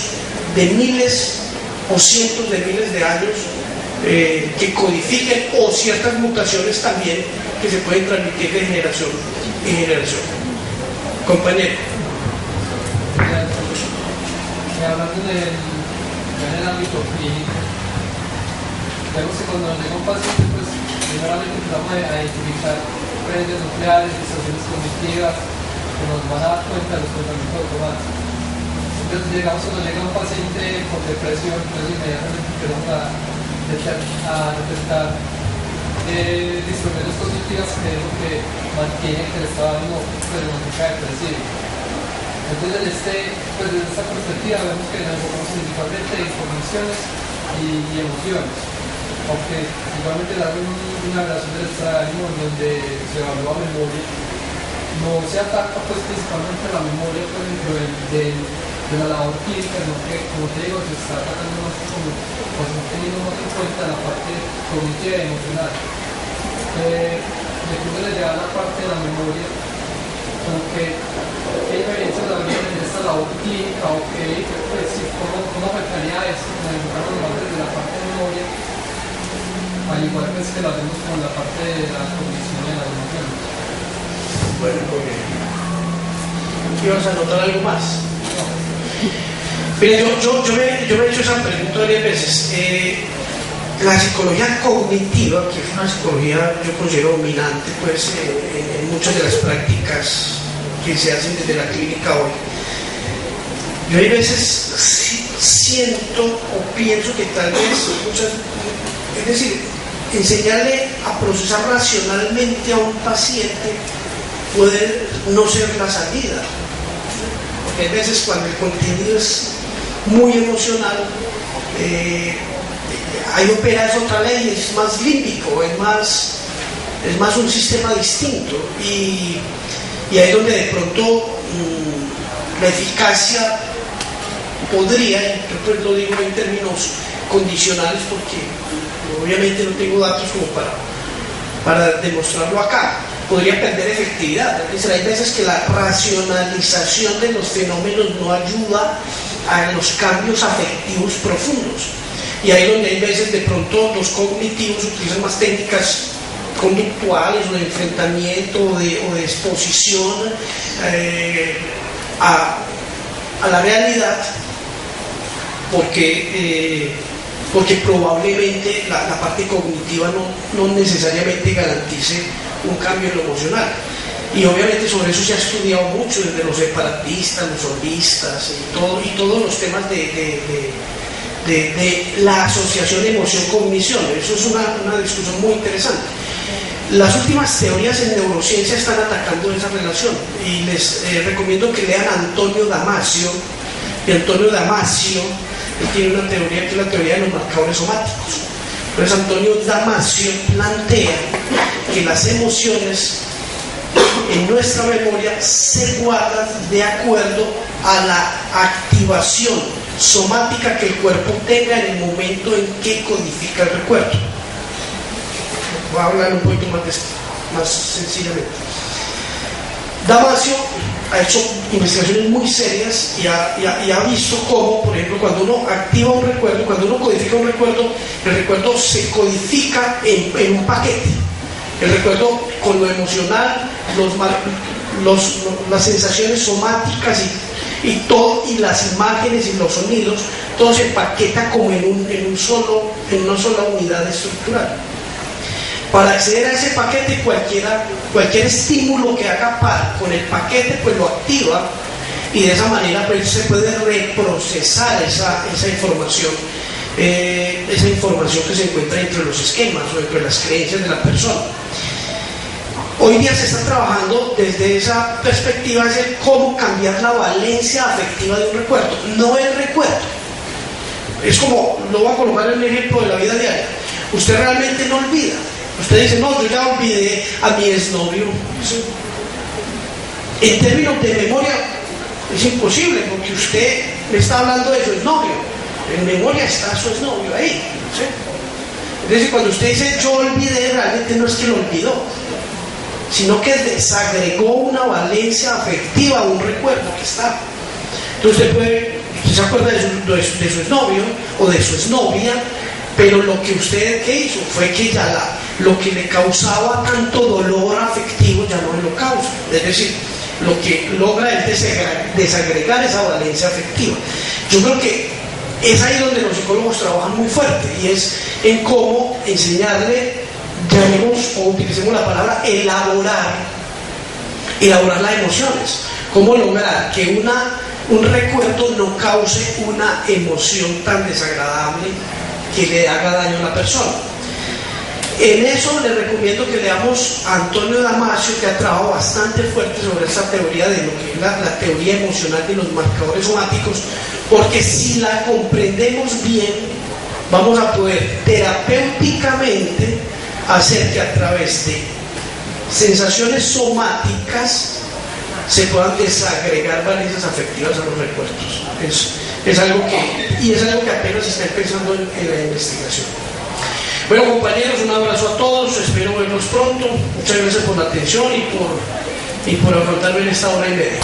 A: de miles o cientos de miles de años que codifiquen, o ciertas mutaciones también que se pueden transmitir de generación en generación. Compañero.
G: Hablando en el ámbito clínico, vemos que cuando nos llega un paciente, pues primeramente empezamos a identificar redes nucleares, distorsiones cognitivas, que nos van a dar cuenta de los pensamientos automáticos. Entonces, cuando llega un paciente con depresión, entonces inmediatamente empezamos a detectar distorsiones cognitivas, que es lo que mantiene que el estado de ánimo depresivo. Entonces, desde esta perspectiva vemos que nos enfocamos principalmente en cogniciones y emociones, aunque igualmente la una relación del estado de ánimo en donde se evalúa memoria, no se ataca pues principalmente la memoria por ejemplo de la labor clínica, sino que, como te digo, se está tratando más como pues, teniendo más en cuenta la parte cognitiva y emocional. Después de llegar a la parte de la memoria, como que hay evidencias también en esta labor clínica, o que pues, sí, cómo afectaría esto, como enfocarnos más desde la parte de memoria, al igual pues, que lo hacemos con la parte de la cognición y las emociones.
A: Bueno, ¿ibas a anotar algo más? Mira, yo me he hecho esa pregunta varias veces. La psicología cognitiva, que es una psicología yo considero dominante pues, en muchas de las prácticas que se hacen desde la clínica hoy, yo hay veces siento o pienso que tal vez es decir, enseñarle a procesar racionalmente a un paciente puede no ser la salida, porque hay veces cuando el contenido es muy emocional, ahí opera es otra ley, es más límbico, es más un sistema distinto, y ahí es donde de pronto la eficacia podría, yo pues lo digo en términos condicionales porque obviamente no tengo datos como para demostrarlo acá, podría perder efectividad. Es decir, hay veces que la racionalización de los fenómenos no ayuda a los cambios afectivos profundos, y ahí donde hay veces de pronto los cognitivos utilizan más técnicas conductuales o de enfrentamiento o de exposición a la realidad, porque probablemente la parte cognitiva no necesariamente garantice un cambio en lo emocional. Y obviamente sobre eso se ha estudiado mucho desde los separatistas, los holistas y todos los temas de la asociación emoción-cognición. Eso es una discusión muy interesante. Las últimas teorías en neurociencia están atacando esa relación, y les recomiendo que lean a Antonio Damasio. Y Antonio Damasio tiene una teoría que es la teoría de los marcadores somáticos. Entonces Antonio Damasio plantea que las emociones en nuestra memoria se guardan de acuerdo a la activación somática que el cuerpo tenga en el momento en que codifica el recuerdo. Voy a hablar un poquito más sencillamente. Damasio ha hecho investigaciones muy serias y ha visto cómo, por ejemplo, cuando uno activa un recuerdo, cuando uno codifica un recuerdo, el recuerdo se codifica en un paquete. El recuerdo con lo emocional, las sensaciones somáticas y todo, y las imágenes y los sonidos, todo se empaqueta como en una sola unidad estructural. Para acceder a ese paquete, cualquier estímulo que haga par con el paquete, pues lo activa, y de esa manera pues se puede reprocesar esa información que se encuentra entre los esquemas o entre las creencias de la persona. Hoy día se está trabajando desde esa perspectiva, es el cómo cambiar la valencia afectiva de un recuerdo, no el recuerdo. Es como, lo voy a colocar en el ejemplo de la vida diaria. Usted realmente no olvida, Usted dice, no, yo ya olvidé a mi exnovio. ¿Sí? En términos de memoria es imposible, porque usted me está hablando de su exnovio. En memoria está su exnovio ahí. ¿Sí? Entonces, cuando usted dice yo olvidé, realmente no es que lo olvidó, sino que desagregó una valencia afectiva, un recuerdo que está. Entonces usted se acuerda de su exnovio o de su exnovia, pero lo que usted ¿qué hizo? Fue que ya lo que le causaba tanto dolor afectivo ya no lo causa. Es decir, lo que logra es desagregar esa valencia afectiva. Yo creo que es ahí donde los psicólogos trabajan muy fuerte, y es en cómo enseñarle, llamemos o utilicemos la palabra elaborar las emociones. Cómo lograr que un recuerdo no cause una emoción tan desagradable que le haga daño a la persona. En eso les recomiendo que leamos a Antonio Damasio, que ha trabajado bastante fuerte sobre esta teoría de lo que es la teoría emocional de los marcadores somáticos, porque si la comprendemos bien, vamos a poder terapéuticamente hacer que a través de sensaciones somáticas se puedan desagregar valencias afectivas a los recuerdos. Es algo que apenas está empezando en la investigación. Bueno, compañeros, un abrazo a todos, espero verlos pronto. Muchas gracias por la atención y por afrontarme en esta hora y media.